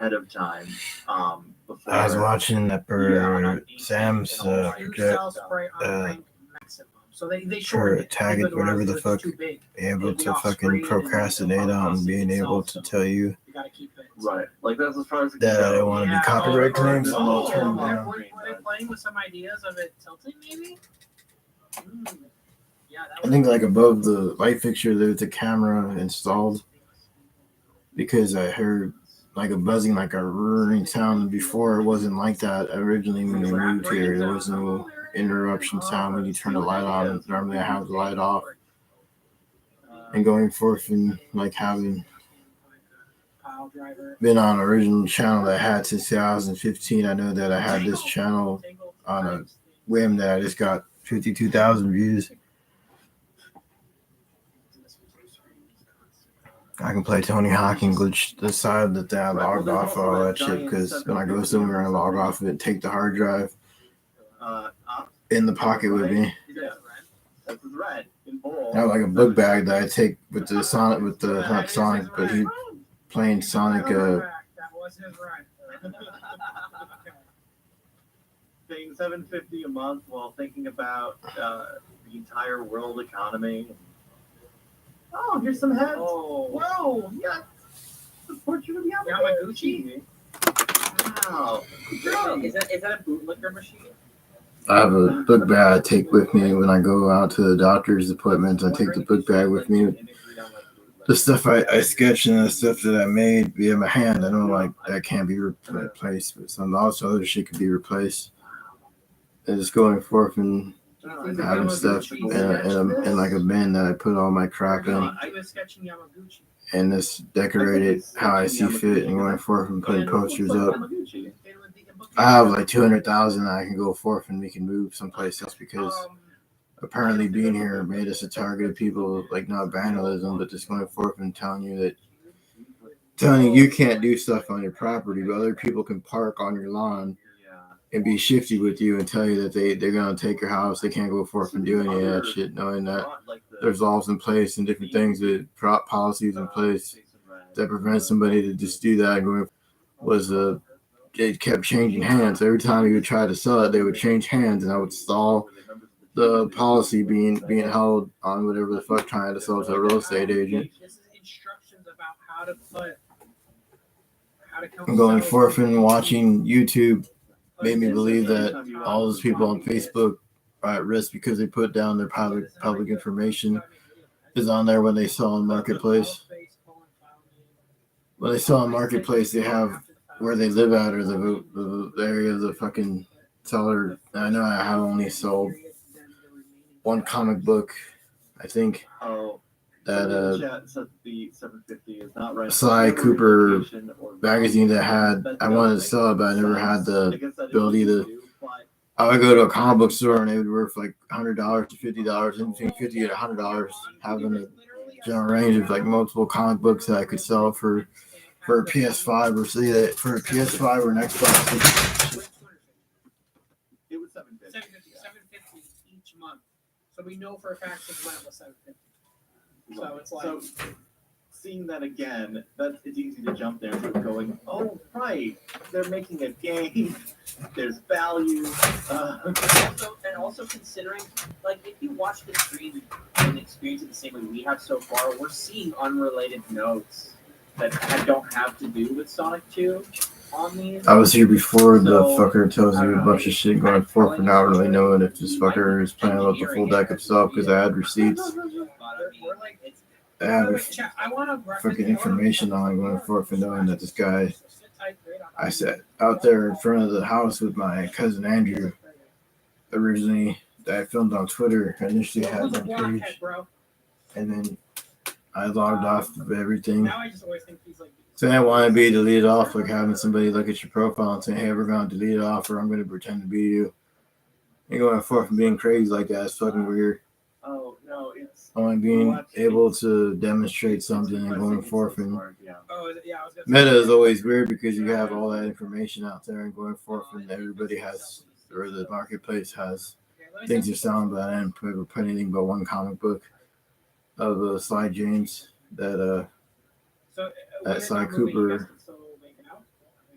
ahead of time. Before I was watching that for Sam's project for tag it, whatever the fuck, be able to fucking procrastinate on being able to tell you right, like that's as far as it that I can don't go. want to be copyright claims. They're I'm gonna turn it down. playing with some ideas of it tilting, maybe? Yeah, I think like above the light fixture there's a camera installed because I heard like a buzzing, like a roaring sound. Before it wasn't like that. Originally when we moved here, there was no interruption sound when you turn the light on. Normally I have the light off. And going forth and like having been on an original channel that I had since 2015, I know that I had this channel on a whim that I just got 52,000 views. I can play Tony Hawk and glitch the side that I logged off all that shit because when I go somewhere and log off of it, take the hard drive in the pocket with me. I have like a book bag that I take with the Sonic, with the not Sonic, but he playing Sonic. Paying $750 a month while thinking about the entire world economy. Oh, here's some heads. Oh. Whoa, yeah. The portrait of Yamaguchi. Wow. Is that a bootlicker machine? I have a book bag I take with me when I go out to the doctor's appointments. I take the book bag with me. The stuff I sketched and the stuff that I made via my hand, I know like that can't be replaced, but some also other shit can be replaced. And just going forth and having stuff in like a bin that I put all my crap in, and just decorate it how I see fit, and going forth and putting posters up. I have like 200,000 that I can go forth and we can move someplace else because apparently being here made us a target of people, like not vandalism, but just going forth and telling you you can't do stuff on your property, but other people can park on your lawn and be shifty with you and tell you that they're going to take your house. They can't go forth and do any of that shit, knowing that there's laws in place and different things, that policies in place that prevent somebody to just do that. And going was it kept changing hands. Every time you would try to sell it, they would change hands, and I would stall the policy being held on whatever the fuck trying to sell to a real estate agent. This is instructions about how to Going forth and watching YouTube made me believe that all those people on Facebook are at risk because they put down their public information is on there when they sell on Marketplace. When they sell on Marketplace, they have where they live at or the area of the fucking seller. I know I have only sold one comic book, I think. That Sly Cooper magazine that had, I wanted to sell it, but I never had the ability to. I would go to a comic book store and they would worth like $100 to $50, anything $50 to $100, having a general range of like multiple comic books that I could sell for a PS5 or see that for a PS5 or an Xbox. It was $750 each month. So we know for a fact that when it was $750. So it's like, so seeing that again, it's easy to jump there and going, oh right, they're making a game. There's value. And also considering, like, if you watch the stream and experience it the same way we have so far, we're seeing unrelated notes that don't have to do with Sonic 2 on these. I was here before the fucker tells you a bunch of shit going forth for not really knowing if this fucker is playing with the full deck of stuff because I had receipts. I have fucking information on going forth and knowing that this guy, I sat out there in front of the house with my cousin Andrew originally that I filmed on Twitter. I initially had my page, and then I logged off of everything. So I want to be deleted off, like having somebody look at your profile and say, hey, we're going to delete it off, or I'm going to pretend to be you. And going forth and being crazy like that is fucking weird. Oh, no, it's only being able to demonstrate something and going forth. And meta is always weird because you have all that information out there and going forth, and everybody has, or the marketplace has things you're selling, but I didn't put anything but one comic book of Sly James that Sly Cooper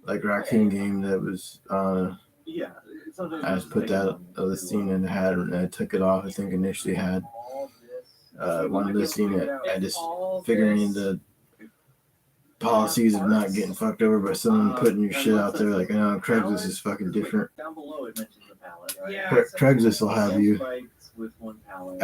like Raccoon Game that was Yeah. Sometimes I just put that listing and had and I took it off. I think initially had one listing that I just figuring the policies of not getting fucked over by someone putting your shit out there. Like, Craigslist is fucking different. Down below it mentions the palette, right? Yeah. Craigslist will have you With one palette.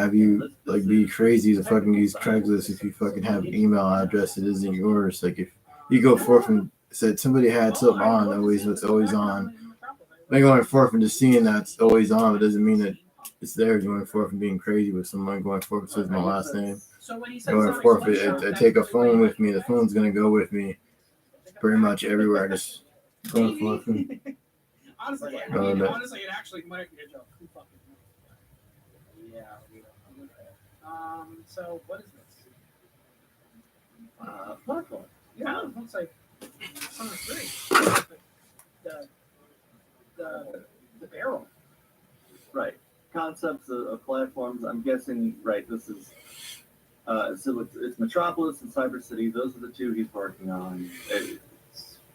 like be crazy to fucking use Craigslist if you fucking have an email address that isn't yours. Like if you go forth and said somebody had something on, it's always on. Like going forth and just seeing that's always on, it doesn't mean that it's there. Going forth and being crazy with someone going forth and says my last name. Going forth, I take a phone with me. The phone's gonna go with me pretty much everywhere. I just going forth and Honestly, it actually might be a joke. Who fucking knows? Yeah. So what is this? Platform. Yeah, it looks like Sonic 3. The barrel. Right. Concepts of platforms. I'm guessing. Right. This is. So it's Metropolis and Cyber City. Those are the two he's working on.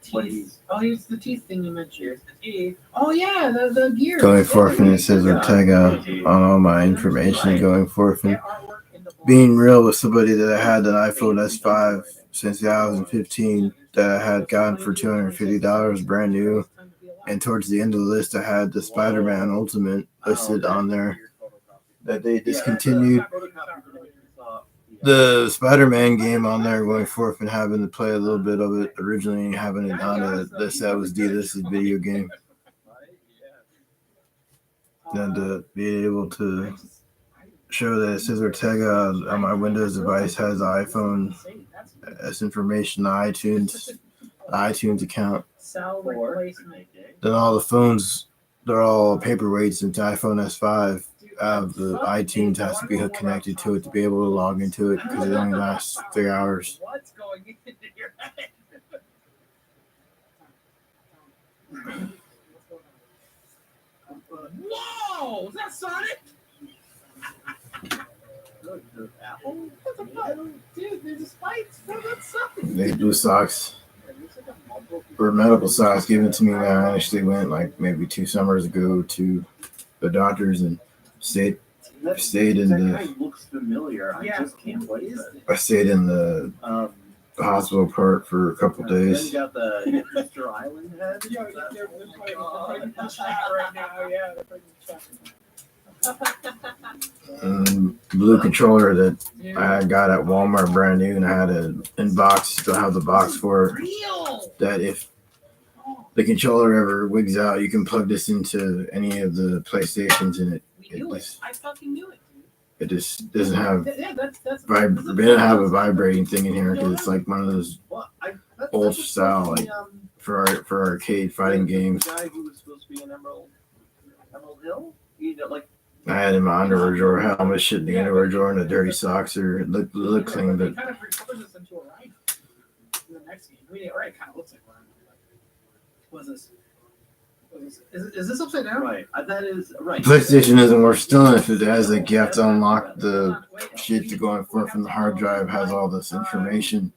Teeth. Oh, here's the teeth thing you mentioned. Here's the teeth. Oh yeah, the gear. going forth and it says Ortega on all my information. Going forth and being real with somebody that I had an iPhone S5 since 2015 that I had gotten for $250 brand new. And towards the end of the list, I had the Spider-Man Ultimate listed on there that they discontinued. The Spider-Man game on there going forth and having to play a little bit of it originally, having it on this was this video game. And to be able to show that it says Ortega on my Windows device has iPhone as information, the iTunes account. Then all the phones, they're all paperweights into iPhone S5. The iTunes has to be connected to it to be able to log into it because it only lasts 3 hours. What's going into your head? Whoa! Is that Sonic? Apple? What the fuck? Dude, there's a spikes. No, that's something. They blue socks or medical socks given to me when I actually went like maybe 2 summers ago to the doctors and stayed in that the. guy looks familiar. I just can't wait. I stayed in the hospital part for a couple Then days. you got the Mr. Island head. Yeah, they're playing the chat right now. Yeah, they're playing the chat. Blue controller that I got at Walmart brand new, and I had an inbox, still have the box for it, that if the controller ever wigs out, you can plug this into any of the PlayStations and I fucking knew it. it just doesn't have Yeah, that's they didn't have a vibrating thing in here because it's like one of those Well, old style like for arcade fighting games. The guy who was supposed to be in Emerald Hill? You know, like I had in my underwear drawer, helmet, shit in the underwear drawer, and the dirty socks or look clean, They but kind of recorded this into a ride in the next game. I mean, it kind of looks like one. What's this? Is this upside down? right. That is right. PlayStation isn't worth stealing if it has like you have to unlock the shit to go and forth from the hard drive has all this information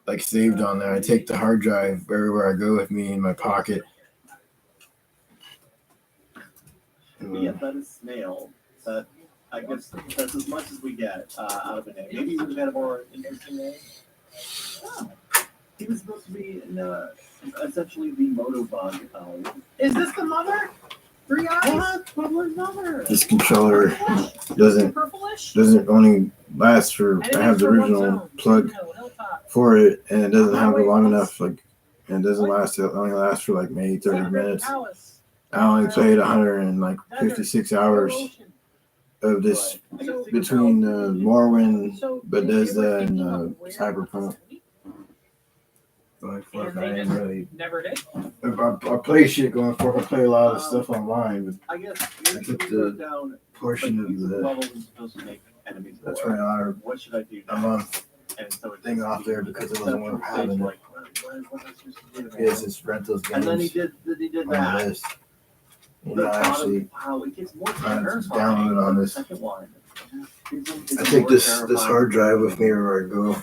like saved on there. I take the hard drive everywhere I go with me in my pocket. Yeah, that is Snail. That I guess that's as much as we get out of a name. Maybe he would have had a more interesting name. Oh. He was supposed to be essentially the Motobug. Is this the mother? 3 eyes? Public mother. This controller doesn't Purplish? only last for. I have the original plug for it, and it doesn't have it long enough. Like, and it doesn't last. It only lasts for like maybe 30 minutes. I only played 156 hours of this between Morrowind, Bethesda, and Cyberpunk. Like, fuck, I ain't really. Never did. I play shit going forward. I play a lot of stuff online, but I guess I took the portion of the. level was supposed to make enemies. That's more. right. What should I do? I'm now? on And so it thing off there because it wasn't worth having it. Like, what am I supposed to do? Yes, it's rentals And then he games did on that. the list. You know, actually, wow, it gets more trying to terrifying download on the this. second one. I take this hard drive with me wherever I go.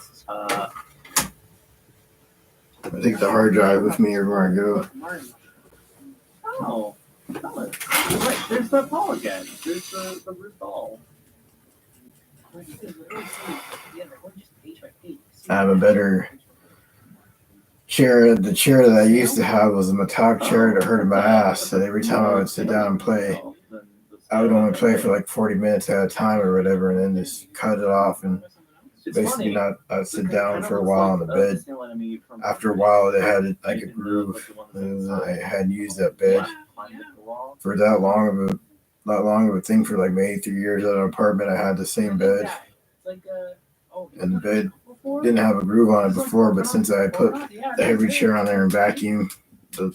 I take the hard drive with me everywhere I go. Oh, fellas. You're right. There's the ball again. There's the root ball. I have a better chair. The chair that I used to have was a Matok chair that hurted my ass. So every time I would sit down and play, I would only play for like 40 minutes at a time or whatever, and then just cut it off and basically not. I'd sit down for a while on the bed. After a while, they had like a groove. I hadn't used that bed for that long of a thing for like maybe 3 years at an apartment. I had the same bed, and the bed didn't have a groove on it before, but since I put the heavy chair on there and vacuum the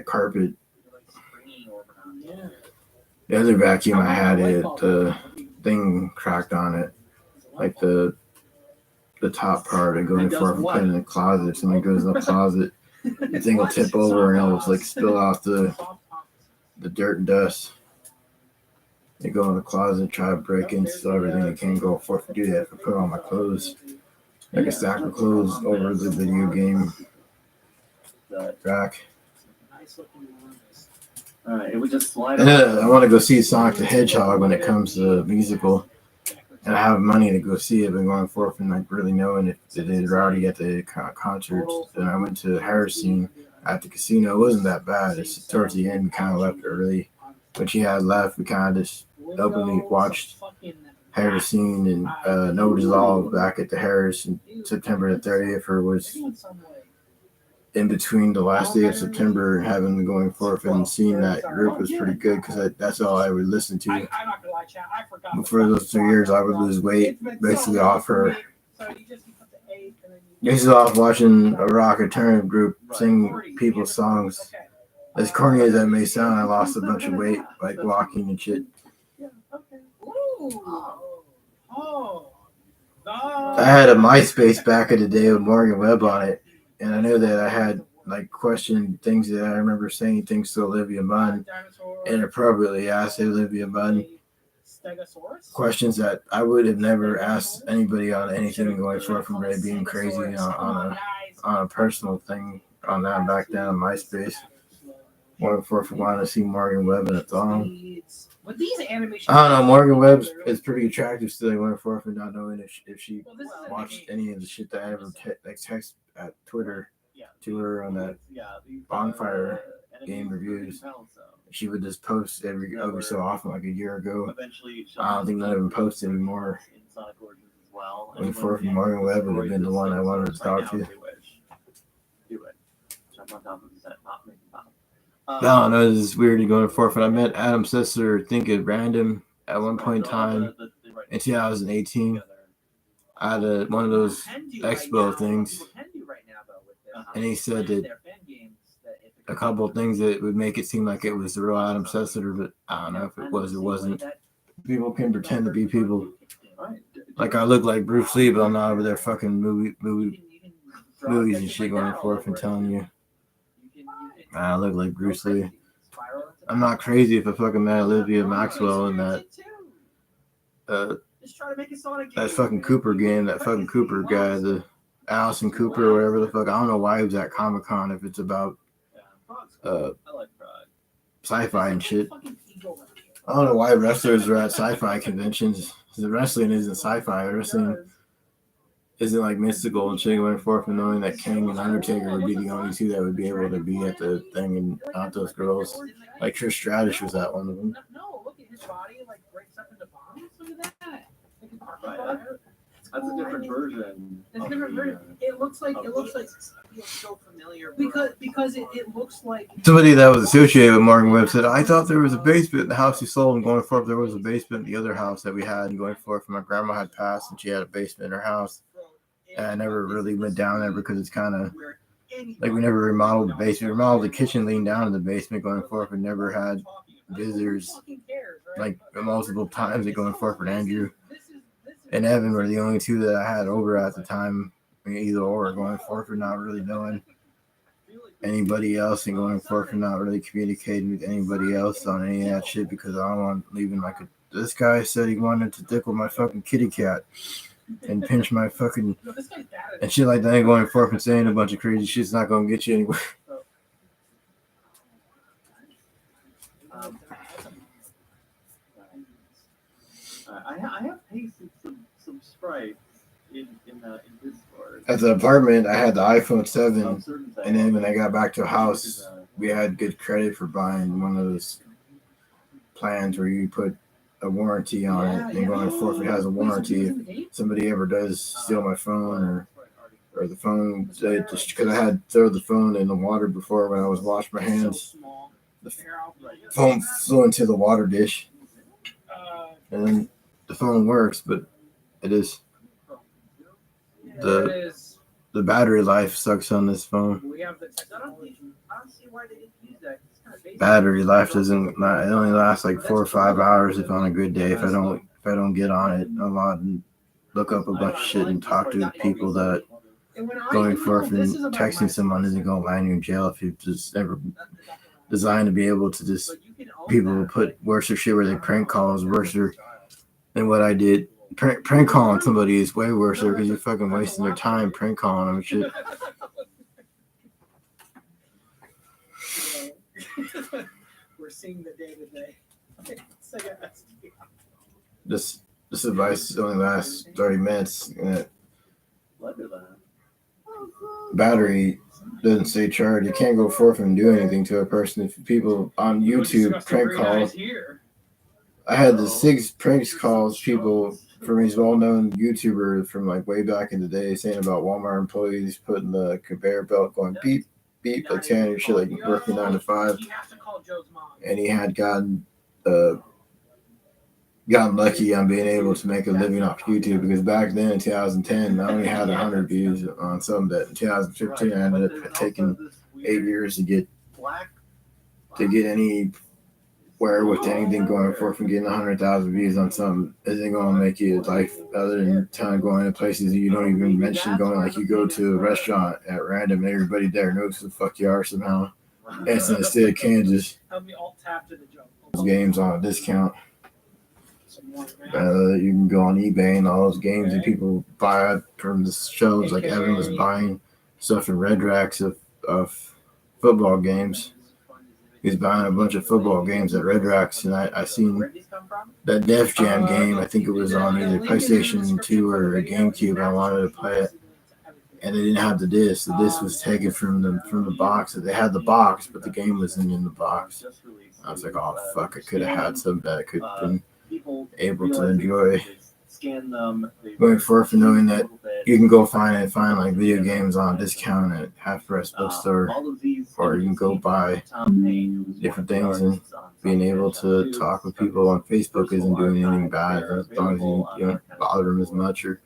carpet, the other vacuum I had the thing cracked on it, like the top part. I go in for put it in the closet. Somebody goes in the closet, the thing will tip over and it'll like spill off the dirt and dust. They go in the closet, try to break in, steal everything they can. Go forth to do that. I put on my clothes, like a stack of clothes over the video game rack. All right, it would just slide. And then I want to go see Sonic the Hedgehog when it comes to the musical, and I have money to go see it. But going forth and like really knowing if they're already at the concerts. And I went to Harrison at the casino. It wasn't that bad. It's towards the end, we kind of left early. When she had left, we kind of just openly watched Harrison and No Dissolve back at the Harris in September the 30th, or was in between the last day of September, having been going forth and seeing that group was pretty good because that's all I would listen to. But for those 2 years, I would lose weight basically off her. Basically off watching a rock alternative group sing people's songs. As corny as that may sound, I lost a bunch of weight, like walking and shit. I had a MySpace back in the day with Morgan Webb on it, and I knew that I had like questioned things that I remember saying things to Olivia Munn, inappropriately asked Olivia Munn questions that I would have never asked anybody on anything going forward from really being crazy on a personal thing on that back then on MySpace. Going forth for wanting to see Morgan Webb in a thong. I don't know. Morgan Webb is pretty attractive still. Going forth and not knowing if she watched any of the shit that I ever text at Twitter to her on that Bonfire game reviews. She would just post every so often, like a year ago. I don't think none of them post anymore. Going forth from Morgan Webb would have been the one I wanted to talk to. Do it. Jump on top of the set, not make pop. I don't know, this is weird going forth. And I met Adam Sessler, I think at random at one point in time in 2018. I had one of those expo things, and he said that a couple of things that would make it seem like it was the real Adam Sessler, but I don't know if it was or wasn't. People can pretend to be people. Like I look like Bruce Lee, but I'm not over there fucking movies and shit going forth and telling you I look like Bruce Lee. I'm not crazy if I fucking met Olivia Maxwell in that fucking Cooper game, that fucking Cooper guy, the Allison Cooper or whatever the fuck. I don't know why he was at Comic-Con if it's about sci-fi and shit. I don't know why wrestlers are at sci-fi conventions. The wrestling isn't sci-fi. Wrestling isn't like mystical and shit going forth, and knowing that King and Undertaker would be the only two that would be able to be at the thing and not those girls. Like Trish Stratus was at one of them. No, look at his body, like breaks up into bombs. Look at that. That's a different version. It's a different version. It looks like feels so familiar because it looks like Somebody that was associated with Morgan Webb said, I thought there was a basement in the house you sold, and going forth there was a basement in the other house that we had, and going forth my grandma had passed and she had a basement in her house. And I never really went down there because it's kind of like we never remodeled the basement. We remodeled the kitchen, leaned down in the basement going forth, and never had visitors like multiple times. Going forth with Andrew and Evan were the only two that I had over at the time. I mean, either or going forth or not really knowing anybody else, and going forth and not really communicating with anybody else on any of that shit because I don't want leaving like this guy said he wanted to tickle my fucking kitty cat. and pinch my fucking No, this guy's bad at and shit like that, and going forth and saying a bunch of crazy shit's not gonna get you anywhere. Um, I have pasted some sprites in Discord. At the apartment, I had the iPhone 7, Of certain things. and then when I got back to the house, we had good credit for buying one of those plans where you put a warranty on it, and going forth it has a warranty. If somebody ever does steal my phone or the phone, just because I had thrown the phone in the water before when I was washing my hands, the phone flew into the water dish, and then the phone works, but it is the battery life sucks on this phone. We have the I don't see why they didn't use that. It's kind of basic. Battery life doesn't. It only lasts like 4 or 5 hours if on a good day. If I don't get on it a lot and look up a bunch of shit and talk to people that going forth and texting someone isn't gonna land you in jail if you just never designed to be able to just But you can own people that. put worse shit where they prank calls worse than what I did. Prank calling somebody is way worse because you're fucking wasting their time prank calling them and shit. We're seeing the day to day. This device only lasts 30 minutes. And battery doesn't stay charged. You can't go forth and do anything to a person. If people on YouTube prank call, I had the 6 prank calls people from these well-known YouTubers from like way back in the day saying about Walmart employees putting the conveyor belt going beep beep like saying your shit like working 9 to 5, You have to call Joe's mom. and he had gotten lucky on being able to make a living off YouTube because back then in 2010 I only had 100 views on some that in 2015 I ended up taking 8 years to get anywhere with anything going forth and getting 100,000 views on something isn't going to make you life other than time going to places you don't even mention going, like you go to a restaurant at random and everybody there knows who the fuck you are somehow. And it's in the state of Kansas. Help me alt tab to the Joe. Those games on a discount. Some more You can go on eBay and all those games and people buy it from the shows. Like Evan was buying stuff in red racks of football games. He's buying a bunch of football games at Red Rocks, and I seen Where did these come from? that Def Jam game. I think it was on either PlayStation 2 or a GameCube. I wanted to play it, and they didn't have the disc. The disc was taken from the box. They had the box, but the game wasn't in the box. I was like, oh fuck! I could have had some that I could have been able to enjoy. Scan them. Going forth and knowing that you can go find like video games on discount at Half Price Bookstore, or you can go buy different things, and being able to talk with people on Facebook isn't doing anything bad as long as you don't bother them as much. Or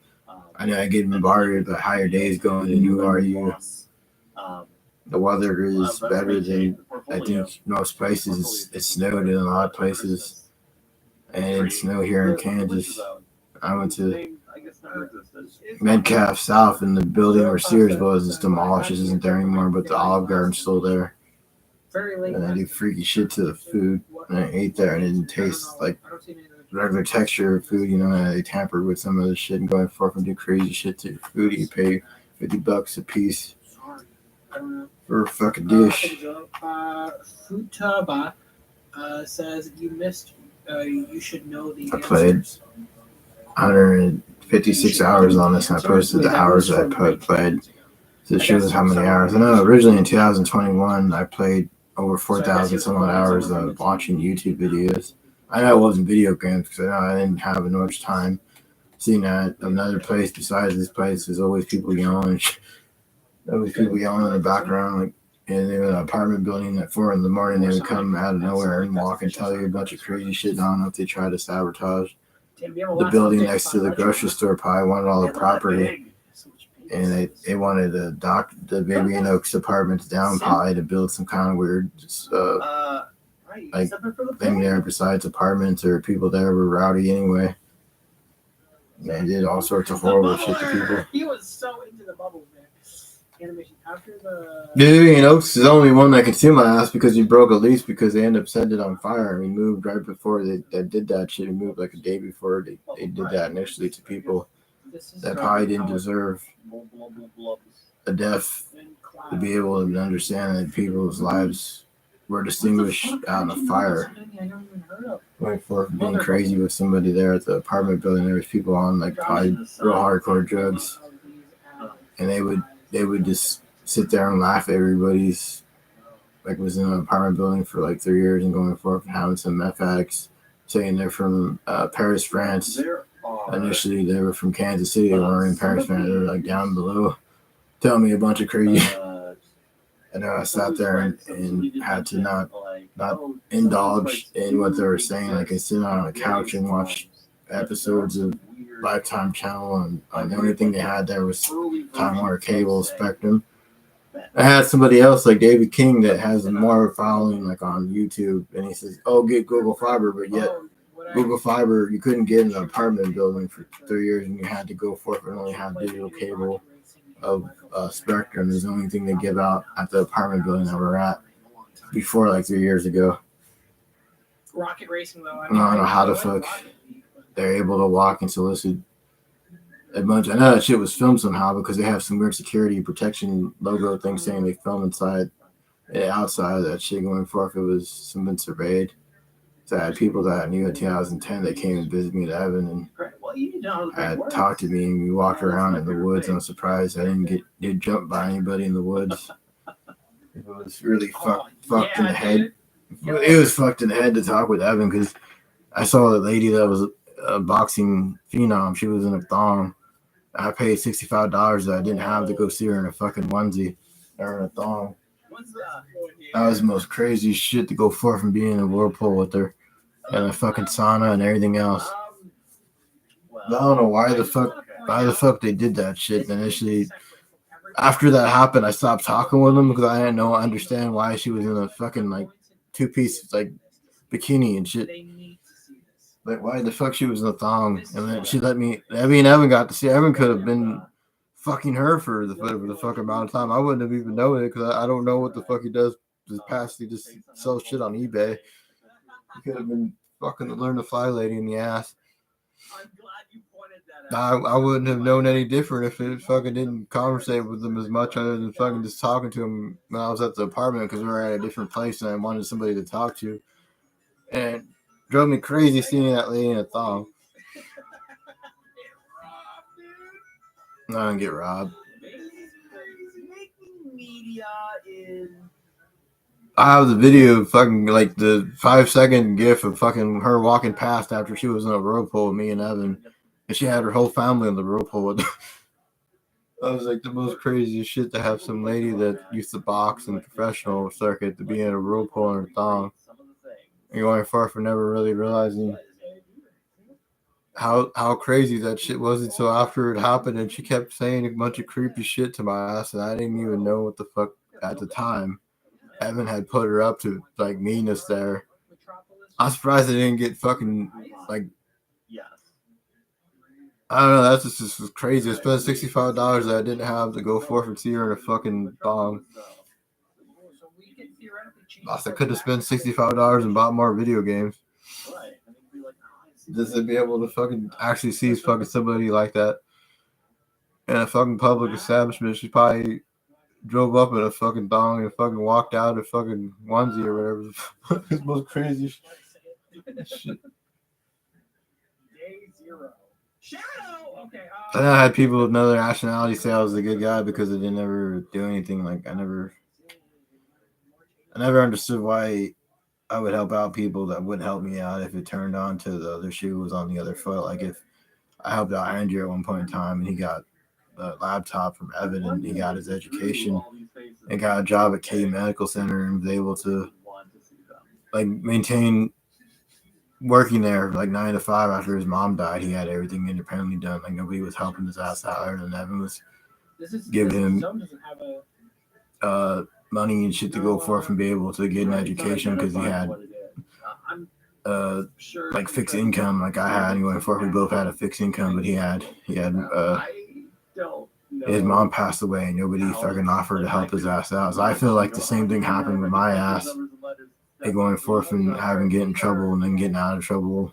I know I get bombarded by higher days going than you are. The weather is better than I think most places. It snowed in a lot of places, and it didn't snow here in Kansas. I went to Metcalf South, and the building where Sears was is demolished. It isn't there anymore, but the Olive Garden's still there. And they do freaky shit to the food. And I ate there, and it didn't taste like regular texture of food. You know, they tampered with some of the shit and going forth and do crazy shit to your food. You pay $50 a piece for a fucking dish. Futaba says you missed. You should know the I played answers. 156 hours on this, and I posted the hours I played. So it shows how many hours. I know originally in 2021 I played over 4,000 some odd hours of watching YouTube videos. I know it wasn't video games because I didn't have much time. Seeing that another place besides this place, there's always people yelling. Always people yelling in the background, like in an apartment building at 4 a.m. They would come out of nowhere and walk and tell you a bunch of crazy shit. I don't know if they try to sabotage. The building next to the grocery store probably wanted all the property, and they wanted to dock the Baby and Oaks apartments down probably to build some kind of weird like thing there besides apartments, or people there were rowdy anyway. They did all sorts of horrible shit to people. He was so into the bubble, man. Animation after the. Baby and Oaks is the only one that can sue my ass because he broke a lease because they ended up setting it on fire. And he moved right before they did that shit. He moved like a day before they did that initially to people. This is that probably didn't deserve a death to be able to understand that people's lives were distinguished out in the fire. Going forth and being crazy with somebody there at the apartment building. There was people on like probably real hardcore drugs, and they would just sit there and laugh at everybody's, like, was in an apartment building for like 3 years and going forth and having some meth addicts saying they're from Paris, France. Initially, they were from Kansas City. They weren't in Paris, France. They were like down below. Telling me a bunch of crazy. And I sat there and had to not indulge in what they were saying. Like, I sit on a couch and watch episodes of Lifetime Channel, and the only thing they had there was Time Warner Cable, Spectrum. I had somebody else like David King that has more following, like on YouTube, and he says, "Oh, get Google Fiber," but yet Google Fiber, you couldn't get in an apartment building for 3 years, and you had to go forth and only have digital cable of Spectrum. Is the only thing they give out at the apartment building that we're at before like 3 years ago. Rocket racing, though. I don't know how the fuck they're able to walk and solicit a bunch. I know that shit was filmed somehow because they have some weird security protection logo thing saying they film inside and outside of that shit going forth. It was something surveyed. So I had people that I knew in 2010 that came and visited me at Evan and had talked to me, and we walked around in the woods, and I was surprised I didn't get jumped by anybody in the woods. It was really fucked in the head. It was fucked in the head to talk with Evan because I saw the lady that was a boxing phenom. She was in a thong. I paid $65 that I didn't have to go see her in a fucking onesie or in a thong. That was the most crazy shit to go forth and be in a whirlpool with her and a fucking sauna and everything else. I don't know why the fuck they did that shit initially. After that happened, I stopped talking with them because I didn't understand why she was in a fucking like 2-piece like bikini and shit. Like, why the fuck she was in a thong? And then she let me. And Evan got to see. Evan could have been fucking her for the fucking amount of time. I wouldn't have even known it because I don't know what the fuck he does. He just sells shit on eBay. He could have been fucking the learn to fly lady in the ass. I'm glad you pointed that out. I wouldn't have known any different if it fucking didn't conversate with him as much other than fucking just talking to him when I was at the apartment because we were at a different place and I wanted somebody to talk to. And it drove me crazy seeing that lady in a thong. I didn't get robbed. Making media is... I have the video of fucking like the 5-second gif of fucking her walking past after she was in a whirlpool with me and Evan, and she had her whole family in the whirlpool with her. That was like the most craziest shit to have some lady that used to box in the professional circuit to be in a whirlpool in her thong. And going far for never really realizing how crazy that shit was until after it happened, and she kept saying a bunch of creepy shit to my ass, and I didn't even know what the fuck at the time. Evan had put her up to like meanness there. I'm surprised they didn't get fucking like. I don't know. That's just was crazy. I spent $65 that I didn't have to go forth and see her in a fucking thong. I could have spent $65 and bought more video games. Just to be able to fucking actually see fucking somebody like that in a fucking public establishment. She probably drove up in a fucking thong and fucking walked out in a fucking onesie or whatever. It's the most crazy shit. Day zero. Shadow. Okay. And I had people of another nationality say I was a good guy because I didn't ever do anything. Like I never understood why I would help out people that wouldn't help me out if it turned on to the other shoe was on the other foot. Like if I helped out Andrew at one point in time and he got a laptop from Evan and he got his education and got a job at K Medical Center and was able to like maintain working there like 9 to 5 after his mom died. He had everything independently done. Like nobody was helping his ass out other than Evan was giving him money and shit to go forth and be able to get an education because he had like fixed income like I had. And going forth, we both had a fixed income, but he had his mom passed away and nobody fucking offered to help his ass out. So I feel like the same thing happened with my ass. And going forth and having get in trouble and then getting out of trouble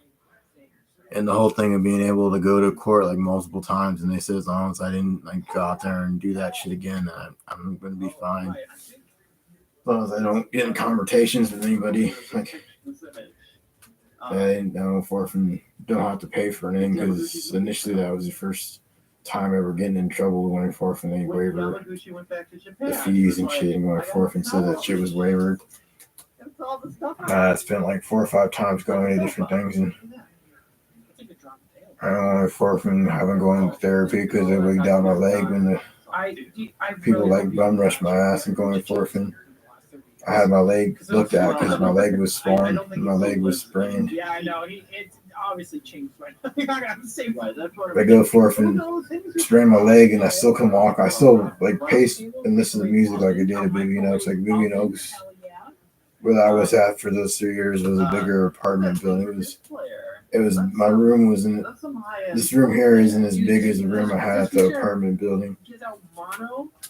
And the whole thing of being able to go to court like multiple times, and they said as long as I didn't like go out there and do that shit again, I'm gonna be fine. As long as I don't get in confrontations with anybody, like I didn't know forfeit, don't have to pay for anything because initially that was the first time ever getting in trouble when I forfeit any waiver the fees and shit. And when I forfeit said that shit was wavered. I spent like 4 or 5 times going to different things, and I don't want to forfeit having going to therapy because they weighed down my leg when the people like bum rushed my ass and going forfeit. I had my leg looked at because my leg was swollen and my leg was sprained. Yeah, I know. It's obviously changed right now. You're not gonna have the same I go forth and sprain my leg and I still can walk. I still like pace and listen to music like I did at Vivian Oaks. Like Vivian Oaks, where I was at for those 3 years, was a bigger apartment building. It was my room was in this room here isn't as big as the room I had at the apartment building.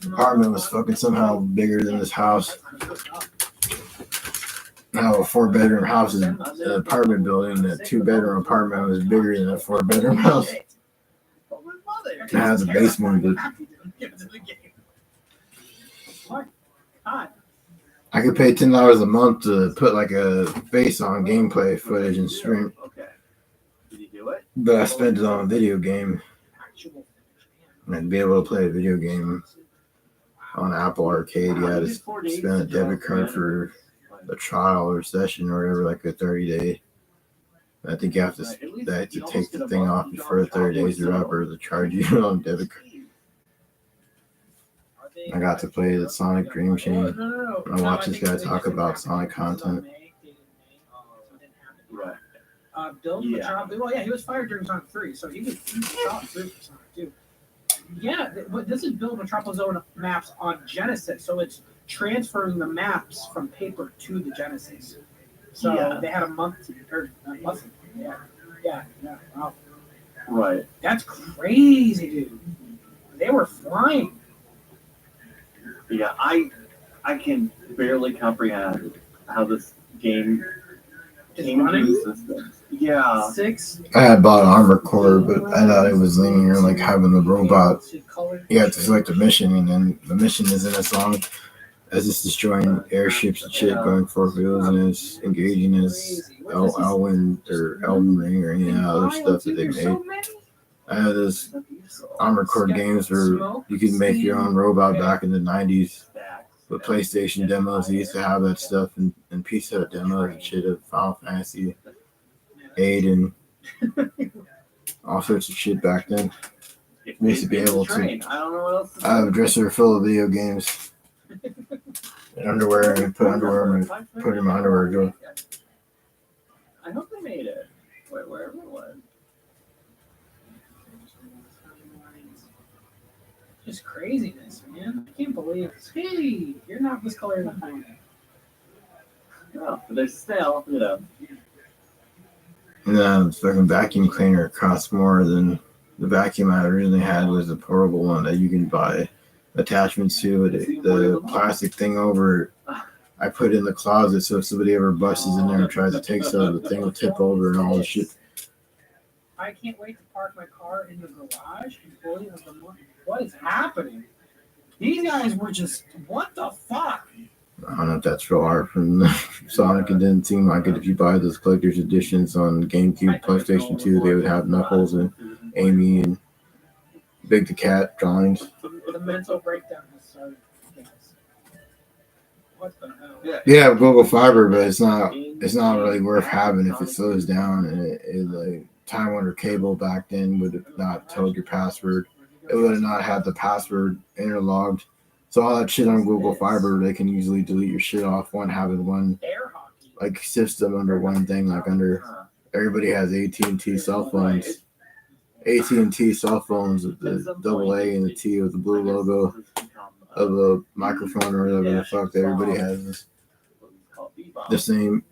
The apartment was fucking somehow bigger than this house. Now a 4-bedroom house is an apartment building. A 2-bedroom apartment was bigger than a 4-bedroom house. It has a basement, but I could pay $10 a month to put like a face on gameplay footage and stream. But I spent it on a video game. And I'd be able to play a video game on Apple Arcade. You had to spend a debit card for a trial or session or whatever, like a 30-day. I think you have to take the thing off before the 30 days are up, or they charge you on debit card. I got to play the Sonic Dream Chain. I watched this guy talk about Sonic content. Bill Machado, well, yeah, he was fired during Sonic 3, so he was shot through for Sonic 2. Yeah, but this is Bill Metropolis own maps on Genesis, so it's transferring the maps from paper to the Genesis. So they had a month yeah, wow. Right. That's crazy, dude. They were flying. Yeah, I can barely comprehend how this game came to the system. Yeah. 6. I had bought Armor Core, but I thought it was linear, like having the robot. You have to select a mission, and then the mission isn't as long as it's destroying airships and shit, going for wheels, and it's engaging as Elden Ring or any other stuff that they made. I had this Armor Core games where you could make your own robot back in the 90s. With PlayStation demos, they used to have that stuff, and PC demos and shit of Final Fantasy 8 and all sorts of shit back then. We used to be able to. I have a dresser full of video games and underwear, and put in my underwear drawer. I hope they made it. Wherever it was. Just craziness, man. I can't believe it. Hey, you're not this color in the phone. No, but they're still, And the fucking vacuum cleaner costs more than the vacuum I originally had. Was a portable one that you can buy attachments to. The plastic thing over, I put in the closet, so if somebody ever busts in there and tries to take some, the thing will tip over and all the shit. I can't wait to park my car in the garage. Employee of the month. What is happening? These guys were just, what the fuck? I don't know if that's real art from Sonic. It didn't seem like it. If you buy those collector's editions on GameCube, PlayStation 2, they would have Knuckles and Amy and Big the Cat drawings. The mental breakdown has started. Guys. What the hell? Yeah, Google Fiber, but it's not really worth having if it slows down. And it like Time Warner Cable back then would have not told your password. It would have not had the password interlogged. So all that shit on Google Fiber, they can easily delete your shit off having one like system under one thing. Like under everybody has AT&T cell phones. AT&T cell phones with the double A and the T with the blue logo of a microphone or whatever the fuck. Everybody has the same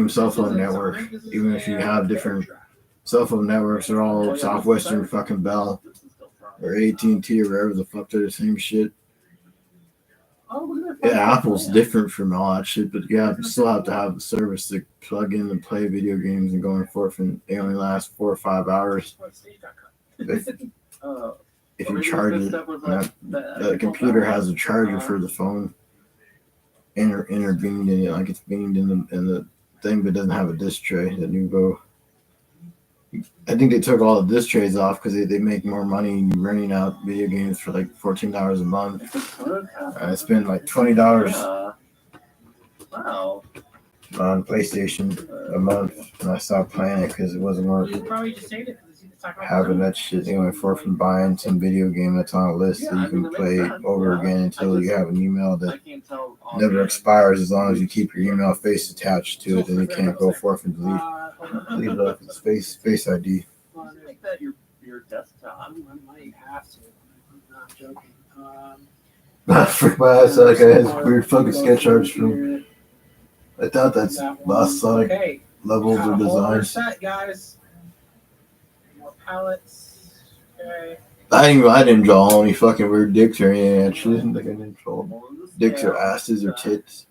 cell phone network. Even if you have different cell phone networks, they're all Southwestern fucking Bell or AT&T or wherever the fuck, they're the same shit. Oh, look at that. Yeah, Apple's different from all that shit, but yeah, you still have to have the service to plug in and play video games and going forth, and they only last 4 or 5 hours. If, Uh, if or you maybe charge this it, stuff was and like the computer has a charger for the phone intervened in it, like it's beamed in the thing, but doesn't have a disc tray. The Nuvo. I think they took all the disc trays off because they make more money renting out video games for like $14 a month. I spend like $20 Wow. on PlayStation a month, and I stopped playing it because it wasn't worth You probably just saved it because it's talking about having that shit going forth and buying some video game that's on a list that you can play over again until you have an email I that can't tell. never expires as long as you keep your email face attached to it, then you can't go forth and delete it off the space ID. Make that your desktop. I might have to. I'm not joking. Freak my ass out, guys. Weird fucking sketch arts from. I thought that's Lost Sonic Okay, levels or whole other designs. set, guys. More palettes. Okay. I didn't draw any fucking weird dicks or anything. Actually, I think I didn't draw dicks or asses or tits.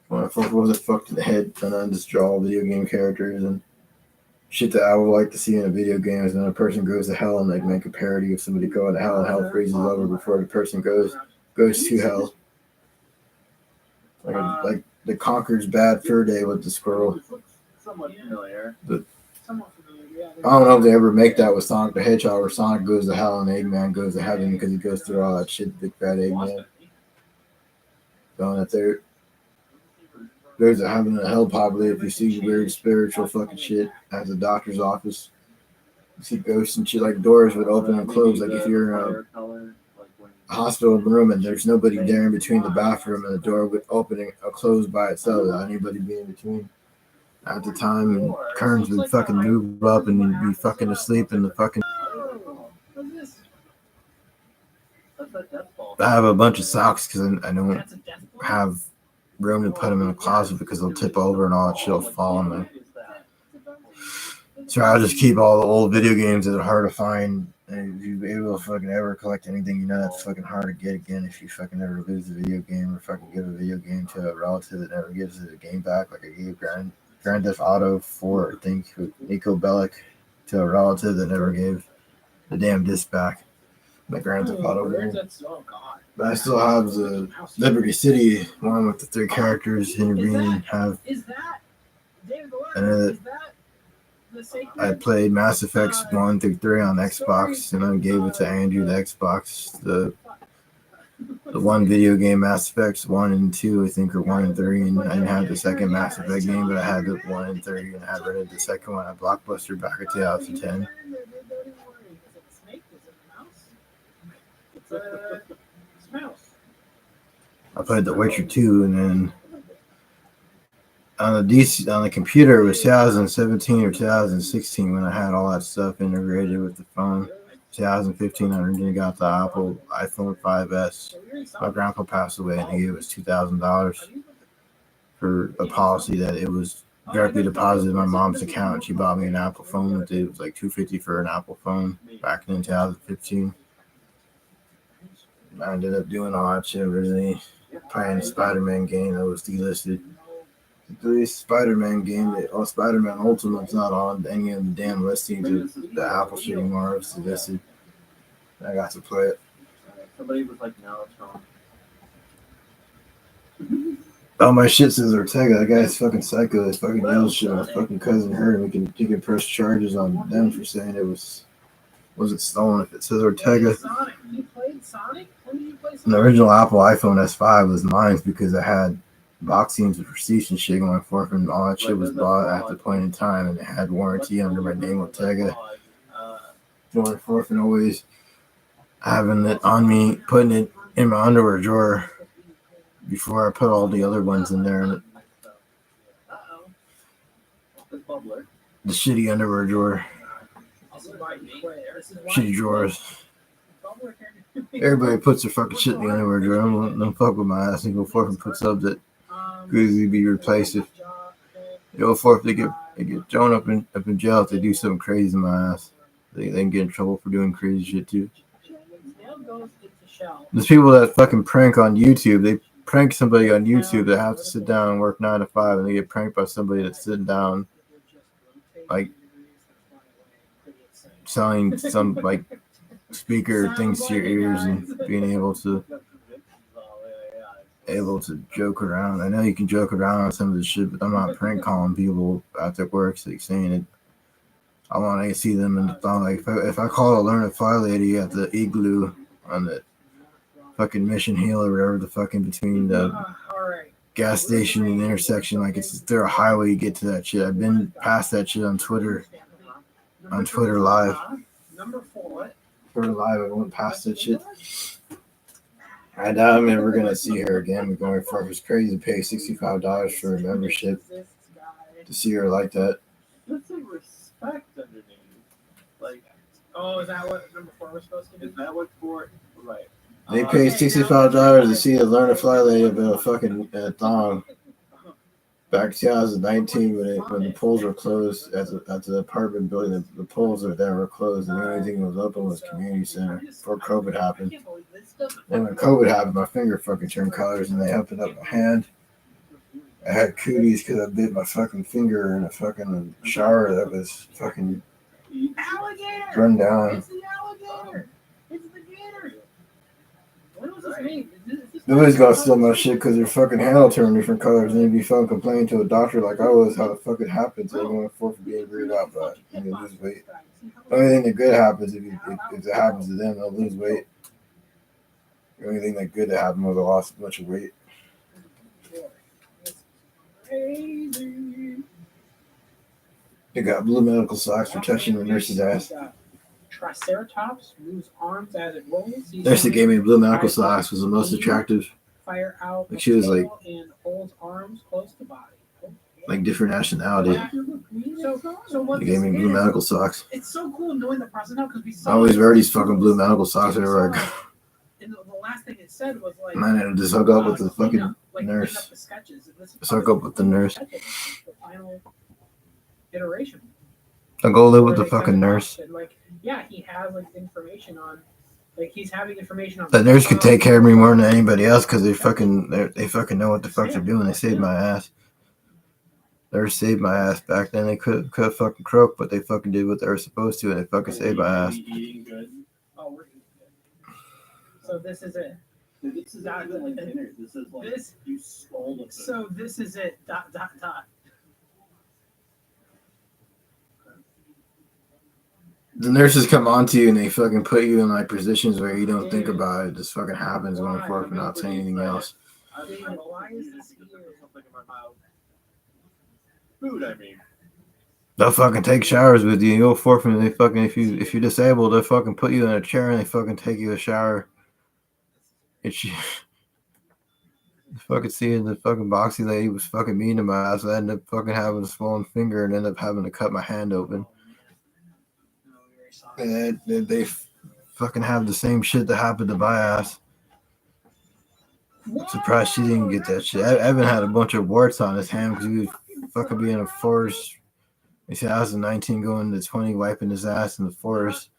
When I first wasn't fucked in the head, and I just draw video game characters and shit that I would like to see in a video game is when a person goes to hell and they make a parody of somebody going to hell and hell freezes over before the person goes to hell. Like the Conker's Bad Fur Day with the squirrel. This looks somewhat familiar. Somewhat familiar, yeah. I don't know if they ever make that with Sonic the Hedgehog where Sonic goes to hell and Eggman goes to heaven because he goes through all that shit, big fat Eggman. Going up there. There's a heaven and a hell probably if you see weird spiritual fucking shit at the doctor's office. You see ghosts and shit, like doors would open and close. Like if you're in a hospital room and there's nobody there in between the bathroom and the door would open and close by itself without anybody being in between. At the time, and curtains would fucking move up and you'd be fucking asleep in the fucking. Oh, what's this? I have a bunch of socks because I don't That's a death blow? have room to put them in the closet because they'll tip over and all that shit will fall on me. So I'll just keep all the old video games that are hard to find. And if you're able to fucking ever collect anything, you know that's fucking hard to get again if you fucking ever lose a video game or fucking give a video game to a relative that never gives the game back. Like I gave Grand Theft Auto 4, I think, with Nico Bellic to a relative that never gave the damn disc back. The Grand Theft Auto Where's game. that? Oh, God. But I still have the Liberty City one with the 3 characters intervening. Is that David And, Is that the sacred? I played Mass Effects 1 through 3 on Xbox, and I gave it to Andrew, the Xbox. The one video game, Mass Effects 1 and 2, I think, or 1 and 3, and I didn't have the second Mass Effect game, but I had the 1 and 3, and I rented the second one at Blockbuster back in 2010. It's a mouse. I played The Witcher 2, and then on the computer it was 2017 or 2016 when I had all that stuff integrated with the phone. 2015 I originally got the Apple iPhone 5S. My grandpa passed away and he gave us $2,000 for a policy that it was directly deposited in my mom's account. She bought me an Apple phone with it. It was like $250 for an Apple phone back in 2015. I ended up doing all that shit originally, playing the Spider-Man game that was delisted. The Spider-Man game, Spider-Man Ultimate's not on any of the damn listings of the Apple shit anymore. It's delisted. I got to play it. Somebody was like, no, it's wrong. Oh, my shit says Ortega. That guy's fucking psycho. His fucking yells shit. My fucking cousin heard him. He can press charges on them for saying it wasn't stolen. If it says Ortega. Sonic. You played Sonic? When did you play Sonic? The original Apple iPhone S5 was mine because I had box scenes with receipts and shit going forth, and all that shit was bought at the point in time, and it had warranty under my name, Ortega. Going forth and always having it on me, putting it in my underwear drawer before I put all the other ones in there. And the shitty underwear drawer, shitty drawers. Everybody puts their fucking shit in the underwear drawer. Don't fuck with my ass and go forth and put subs that could easily be replaced if they go forth. They get thrown up in jail if they do something crazy in my ass. They can get in trouble for doing crazy shit too. shell. There's people that fucking prank on YouTube. They prank somebody on YouTube that have to sit down and work 9 to 5, and they get pranked by somebody that's sitting down, like selling some like speaker things to your ears and being able to joke around. I know you can joke around on some of this shit, but I'm not prank calling people after work, like saying it. I want to see them in the thong. Like if I call a Learn to Fly lady at the Igloo on the fucking Mission Hill or whatever the fucking between the gas station and the intersection, like it's there a highway you get to that shit. I've been past that shit on Twitter Live. Number 4. Twitter Live, I went past that shit. I doubt I'm ever gonna see her again. We're going for it's crazy to pay $65 for a membership to see her like that. Let's say respect underneath. Like, Oh, is that what number 4 was supposed to be? is that what for? Right. They paid $65 to see a Learn to Fly lady about a fucking thong. Back in 2019, when the polls were closed at the apartment building, the polls there were closed, and the only thing that was open was community center before COVID happened. And when COVID happened, my finger fucking turned colors, and they opened up my hand. I had cooties because I bit my fucking finger in a fucking shower that was fucking Alligator! run down. It's the alligator! It's the gator! What was his name? Nobody's gonna steal my shit because their fucking handle turned different colors, and they'd be fucking complaining to a doctor like I was how the fuck it happened. So they're going for being weirded out by it. And they lose weight. The only thing that good happens if it happens to them, they'll lose weight. The only thing that good that happened was I lost a bunch of weight. Crazy. They got blue medical socks for touching the nurse's ass. Triceratops moves arms as it rolls. Nurse that gave me blue medical socks was the most attractive. Fire out Like she was like and holds arms close to body. Okay. like different nationality. So what They gave me this blue is, medical socks. it's so cool knowing the process now because we I saw always it. wear these fucking blue medical socks wherever I go. And the last thing it said was like, Man, I just hook up with the clean fucking up, like, nurse. clean up the sketches. And this is Just hook up with the nurse. the final iteration. I'll go live with Where the they fucking send it nurse. off and, like, yeah, he has like information on, like he's having information on. That nurse could take care of me more than anybody else because they fucking know what the fuck they're doing. They saved my ass. They saved my ass back then. They could have fucking croaked, but they fucking did what they were supposed to, and they fucking saved my ass. Eating good. Oh, we're eating good. So this is it. This is not even like dinner. This is like This. you stole the food. So this is it. ... The nurses come on to you and they fucking put you in like positions where you don't think about it. It just fucking happens going forward without saying anything else. Why is this here? Something in my mouth. Food, I mean. They'll fucking take showers with you. You'll forfeit. They fucking if you're disabled, they'll fucking put you in a chair and they fucking take you a shower. It's fucking seeing the fucking boxing lady was fucking mean to my ass. I ended up fucking having a swollen finger and ended up having to cut my hand open. And they fucking have the same shit that happened to my ass. I'm surprised she didn't get that shit. Evan had a bunch of warts on his hand because he was fucking being in a forest. He said I was 19 going to 20 wiping his ass in the forest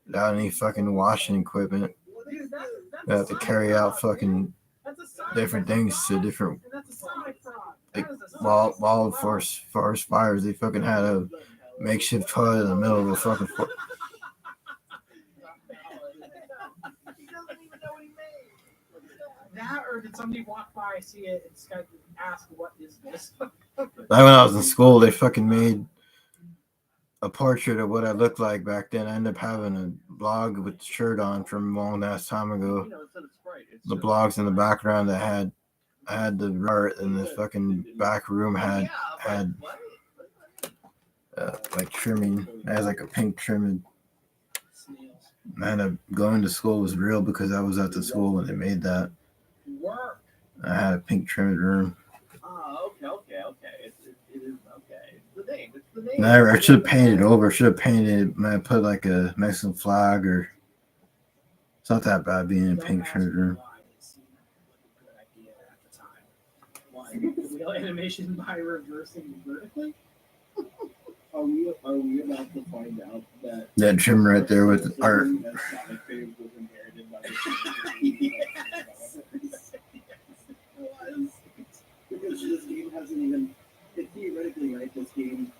without any fucking washing equipment. You have to carry out fucking different things to different like wild forest fires. They fucking had a makeshift toilet in the middle of a fucking forest. That or did somebody walk by, see it, and ask, what is this? When I was in school, they fucking made a portrait of what I looked like back then. I ended up having a blog with the shirt on from a long ass time ago. The blogs in the background that had the art, and the fucking back room had like trimming. It has like a pink trimming. Man, going to school was real because I was at the school when they made that. I had a pink trimmed room. Oh, okay. It is okay. It's the name. And I should have painted over. Should have painted. I put like a Mexican flag or. It's not that bad being in a pink trimmed room. Wheel animation by reversing vertically? Are we about to find out that That trim right there with the art. that Sonic fame was inherited by the was. Because this game hasn't even, it theoretically, right, this game,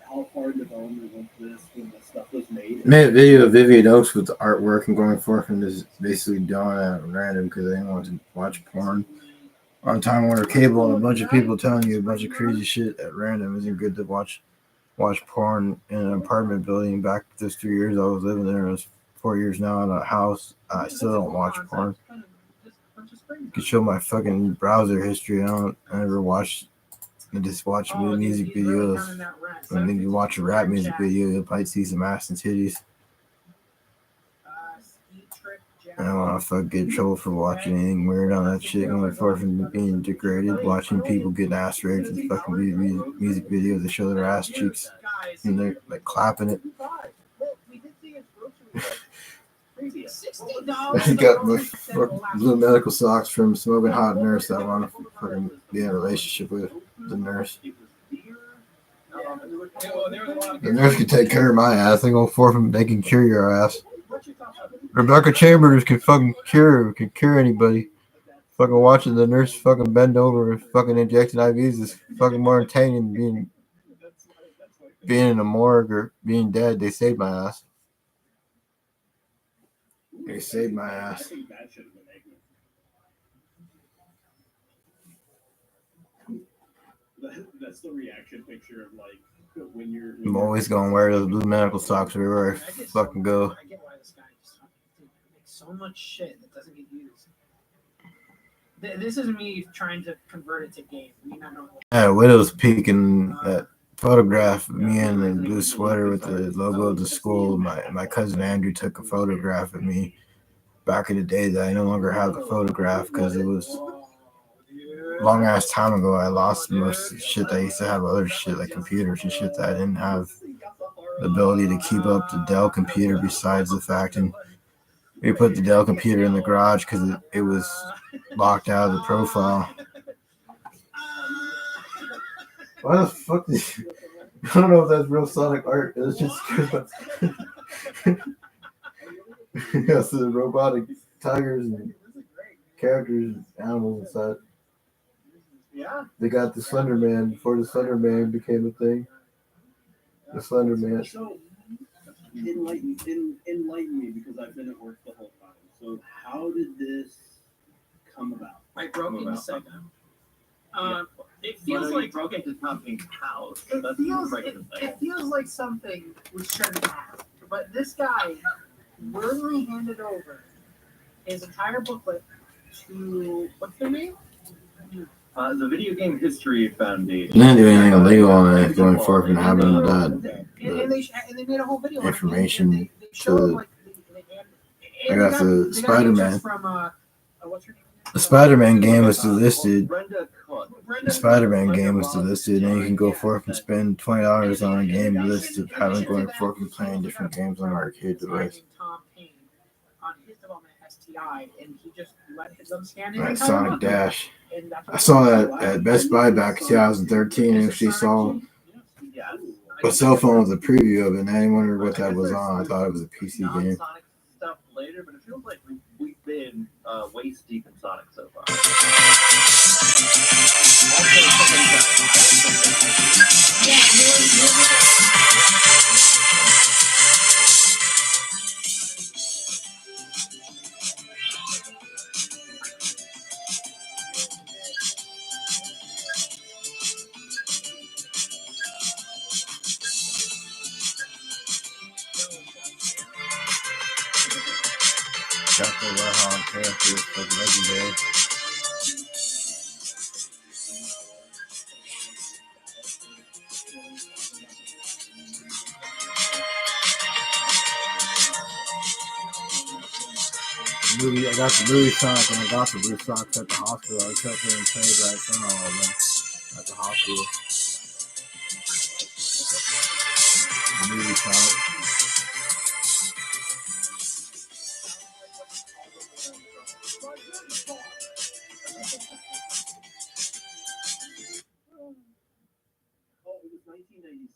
how far in development was this when the stuff was made? Made a video of Vivian Oaks with the artwork and going forth and just basically doing it at random because they didn't want to watch porn on Time Warner Cable, and a bunch of people telling you a bunch of crazy shit at random isn't good to watch porn in an apartment building. Back those 3 years I was living there, it was 4 years now in a house. I still don't watch porn. You can show my fucking browser history. I never watch. I just watch music videos. When you watch a rap music video, you'll probably see some ass and titties. I don't want to get in trouble for watching anything weird on that shit. Going far from being degraded, watching people getting ass raped and fucking music videos that show their ass cheeks and they're like clapping it. He got blue medical socks from smoking hot nurse that I want to fucking be in a relationship with the nurse. The nurse can take care of my ass. They go forth and they can cure your ass. Rebecca Chambers can cure anybody. Fucking watching the nurse fucking bend over and fucking injecting IVs is fucking more entertaining than being in a morgue or being dead. They saved my ass. They saved my ass. That's the reaction picture of like when you're. I'm always gonna wear those blue medical socks everywhere I fucking go. I get why this guy just makes so much shit that doesn't get used. This is me trying to convert it to game. Widow's Peak and that photograph of me in the blue sweater with the logo of the school. My cousin Andrew took a photograph of me back in the day that I no longer have the photograph because it was a long ass time ago. I lost most of the shit. I used to have other shit like computers and shit that I didn't have the ability to keep up the Dell computer besides the fact. And we put the Dell computer in the garage because it was locked out of the profile. Why the fuck did you... I don't know if that's real Sonic art. It's just yes, the robotic tigers and characters and animals inside. Yeah. They got the Slender Man before the Slender Man became a thing. The Slender Man. So enlighten me because I've been at work the whole time. So how did this come about? I broke in a second. It Feels feels like like broken to not being housed. it feels like something was shouldn't have. But this guy willingly handed over his entire booklet to what's their name? The Video Game History Foundation. They didn't do anything illegal on it going forth and having that. And they made a whole video Information they showed to- like I got the they got Spider-Man. images from what's her name? The Spider-Man game was delisted. Brenda Cook. The Spider-Man game was delisted, and you can go forth and spend $20 on a game list of having going forth and playing different games on an arcade device. Tom Payne on his development STI, and he just let them scan it. Like Sonic Dash. And that's I saw that at Best Buy back in 2013, and actually saw Yeah. a cell phone with a preview of it, and I didn't wonder what that was on. I thought it was a PC game. Non-Sonic stuff later, but it feels like we've been waist deep in Sonic so far. Chocolate Red Hot characters like legendary. I got the Louis Sonic and I got the Blue Socks at the hospital. I kept getting played right from all of them at the hospital. The Louis Sonic. Oh, it was 1998. '97,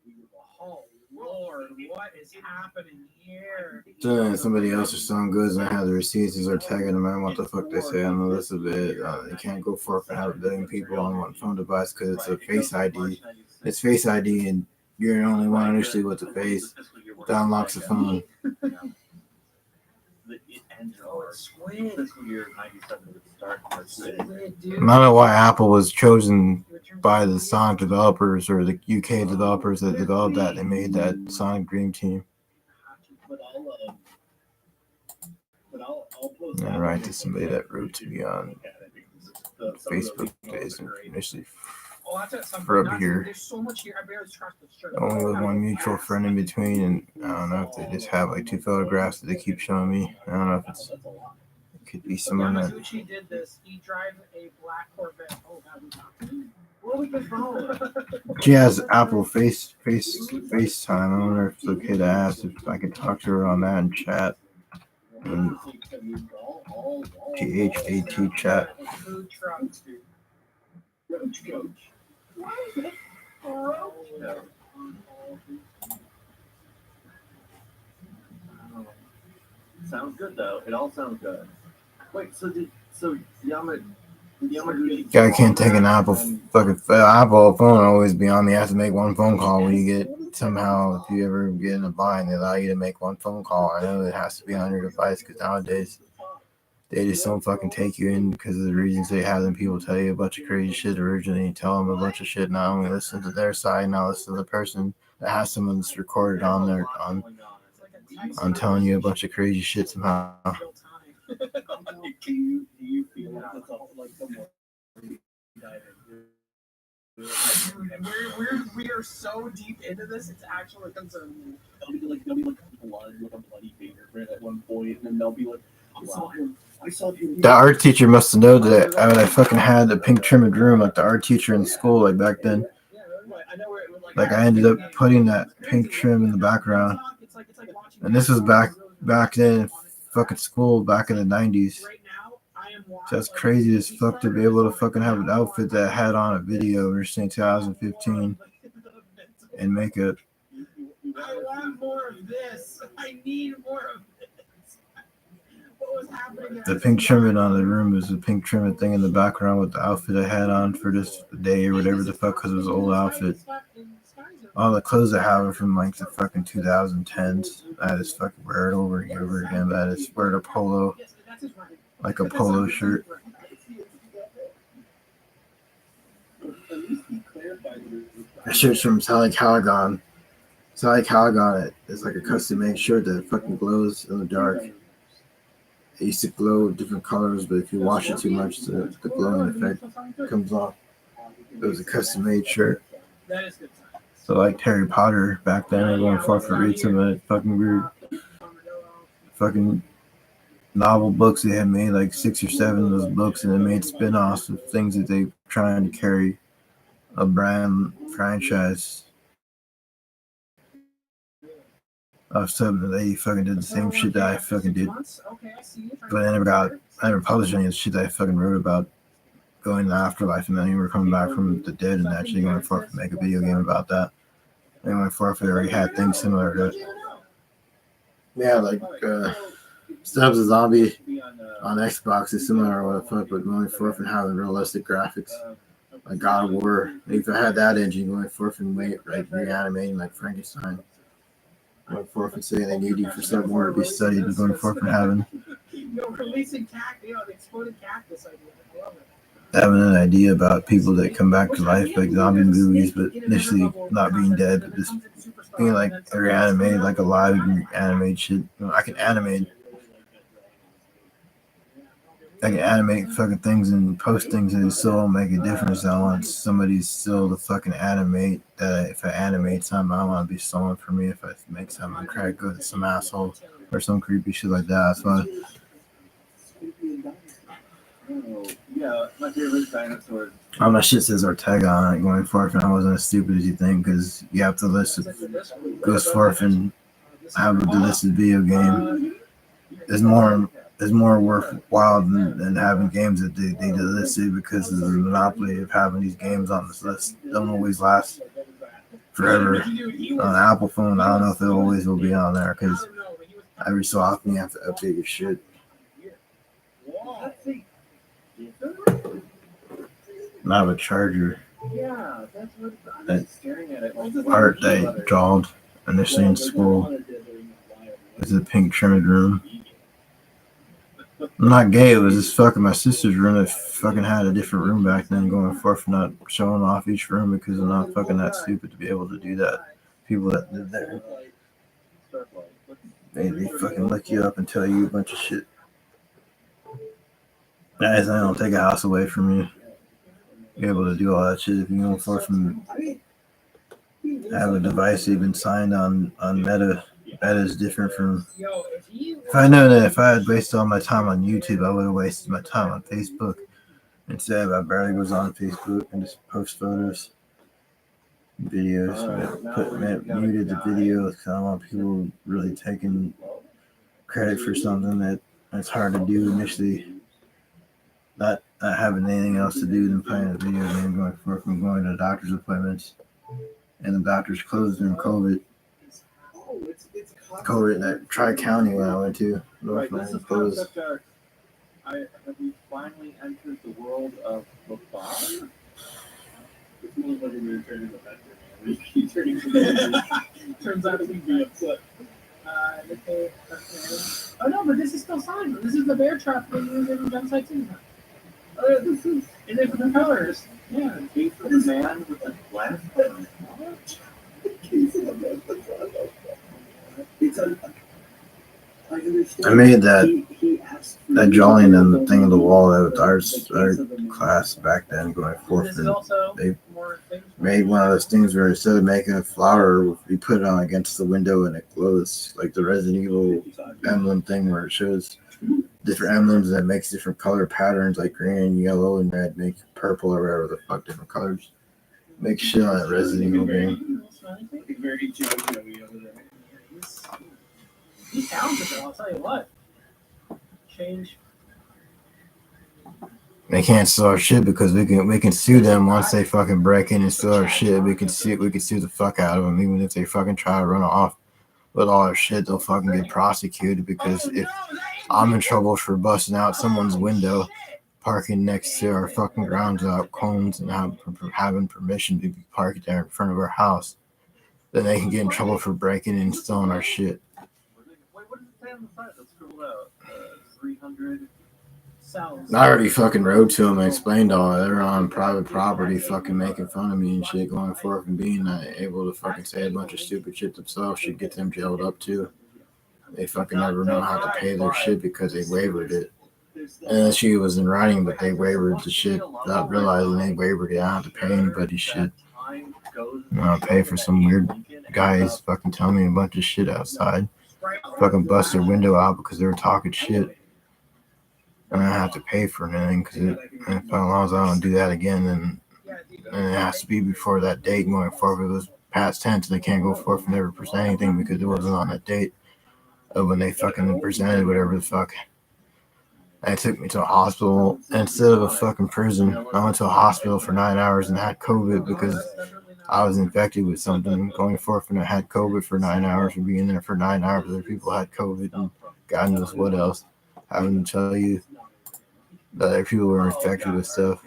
we were Oh Lord, what is happening here? Somebody else is selling goods and I have the receipts or tagging them in what the fuck they say on the list of it. You can't go forth and have a billion people on one phone device because it's a face ID. It's face ID and you're the only one initially with the face that unlocks the phone. Oh, it's Squid. Fiscal year '97 would start. Squid, dude. I don't know why Apple was chosen by the Sonic developers or the UK developers that developed that. They made that Sonic Dream Team. I'll post And that write one to in somebody the- that wrote to me on Facebook days and initially Oh, that's it. Something for up nuts. here. There's so much here. I barely trust this shirt. only with one mutual friend in between, and I don't know if they just have like two photographs that they keep showing me. I don't know if it could be someone that Yamaguchi did this. He drives a black Corvette. Oh, that was what was the phone? she has Apple FaceTime. I wonder if it's okay to ask if I could talk to her on that and chat. And THAT chat. Food truck. Sounds good though. It all sounds good. Wait, so Yamaguchi? Guy can't take an Apple Apple phone always be on me. I have to make one phone call when you get somehow if you ever get in a bind, they allow you to make one phone call. I know it has to be on your device because nowadays they just don't fucking take you in because of the reasons they have them. People tell you a bunch of crazy shit originally, you tell them a bunch of shit. Not only listen to their side, now listen to the person that has someone that's recorded on their on telling you a bunch of crazy shit somehow. Do you feel like someone? We are so deep into this, it's actually concerning. They'll be like blood, like a bloody fingerprint at one point, and then they'll be like, I saw him. The art teacher must have known that I fucking had a pink trimmed room like the art teacher in school like back then. Like I ended up putting that pink trim in the background. And this was back then fucking school back in the 90s. So that's crazy as fuck to be able to fucking have an outfit that had on a video or saying 2015 and makeup. I want more of this. I need more of this. What was happening? The pink trimming on the room was the pink trimming thing in the background with the outfit I had on for this day or whatever the fuck, because it was an old outfit. All the clothes I have are from like the fucking 2010s. I just fucking wear it over and over again. But I just wear a polo, like a polo shirt. The shirt's from Sally Calagon. Sally Calagon is like a custom made shirt that fucking glows in the dark. It used to glow different colors, but if you wash it too much, the glowing effect comes off. It was a custom made shirt. So like Harry Potter back then, I going forth to read some of the fucking weird fucking novel books. They had made like 6 or 7 of those books, and they made spin-offs of things that they trying to carry a brand franchise of something. They fucking did the same shit that I fucking did, but I never published any of the shit that I fucking wrote about going to the afterlife and then you were coming back from the dead and actually going forth to make a video game about that. And going forth, they already had things similar to it. Yeah, like Stubbs a Zombie on Xbox is similar or what the fuck, but going forth and having realistic graphics like God of War. If I had that engine going forth and reanimating like Frankenstein, going forth and saying they need you for something more to be studied, and going forth and having Releasing the exploded cactus idea. I love it. Having an idea about people that come back to life like zombie movies, but initially not being dead, but just being like reanimated, like alive and animate shit. I can animate fucking things and post things and it still don't make a difference. I want somebody still to fucking animate that. If I animate something, I want to be stolen from me. If I make something crack good to some asshole or some creepy shit like that. That's why. Yeah, my favorite dinosaur. All my shit says Ortega on it going forth, and I wasn't as stupid as you think because you have to list it. Goes forth and have a listed video game is more worthwhile than having games that they delisted because of the monopoly of having these games on this list. Don't always last. forever. Dude, he was- On an Apple phone, I don't know if it always will be on there I because don't know, but he was- every so often you have to update your shit. Whoa. And I have a charger Yeah, that's what I'm That just staring at it. part that I drawed initially in school. It's a pink trimmed room. I'm not gay, it was just fucking my sister's room. They fucking had a different room back then going forth, not showing off each room because I'm not fucking that stupid to be able to do that. People that live there, they fucking look you up and tell you a bunch of shit. Guys, I don't take a house away from you. Be able to do all that shit if you go forth and have a device even signed on Meta. Meta is different from. Yo, If I know that if I had wasted all my time on YouTube, I would have wasted my time on Facebook. Instead, I barely was on Facebook and just post photos, videos. Muted the videos because I don't want people really taking credit for something that's hard to do initially. Not having anything else to do than playing a video game, going forth and going to doctor's appointments, and the doctor's closed during COVID. COVID in that Tri-County when I went to. Right, North this is closed. concept art. Have we finally entered the world of the bar? This motherfucker we were turning the vendor, man. We keep turning the vendor. Turns out to be upset. okay. Oh no, but this is still signed. This is the bear trap they use in Gunsight 2. Oh, this is And there's the colors. yeah. Case of the man with the glass. Case of the man with the glass. It's a. I understand. I made that He asked for that drawing and the thing on the wall that was our class back then going forth. This is And also they more things. made one of those things where instead of making a flower, we put it on against the window and it glows like the Resident Evil emblem thing where it shows different emblems that makes different color patterns like green, yellow, and red, make purple or whatever the fuck different colors. Make shit on that Resident Evil game. Very Joe-Joey over there. He's talented though, I'll tell you what. Change. They can't steal our shit because we can sue them once they fucking break in and steal our shit. We can sue the fuck out of them even if they fucking try to run off with all our shit. They'll fucking get prosecuted because if I'm in trouble for busting out someone's window, parking next to our fucking grounds without cones and having permission to be parked there in front of our house, then they can get in trouble for breaking and stealing our shit. Wait, what does it say on the side? Let's scroll out. 300 Cells. I already fucking wrote to them and explained all that. They're on private property fucking making fun of me and shit going forth and being not able to fucking say a bunch of stupid shit themselves should get them jailed up too. They fucking never know how to pay their shit because they wavered it. And then she was in writing, but they wavered the shit without realizing they wavered it. I don't have to pay anybody's shit. I don't pay for some weird guys fucking telling me a bunch of shit outside. Fucking bust their window out because they were talking shit. And I have to pay for anything because as long as I don't do that again, then it has to be before that date going forward. If it was past tense, they can't go forth and never present anything because it wasn't on that date of when they fucking presented whatever the fuck. They took me to a hospital instead of a fucking prison. I went to a hospital for 9 hours and had COVID because I was infected with something going forth and I had COVID for 9 hours and being there for 9 hours. Other people had COVID and God knows what else. Having to tell you that other people were infected with stuff.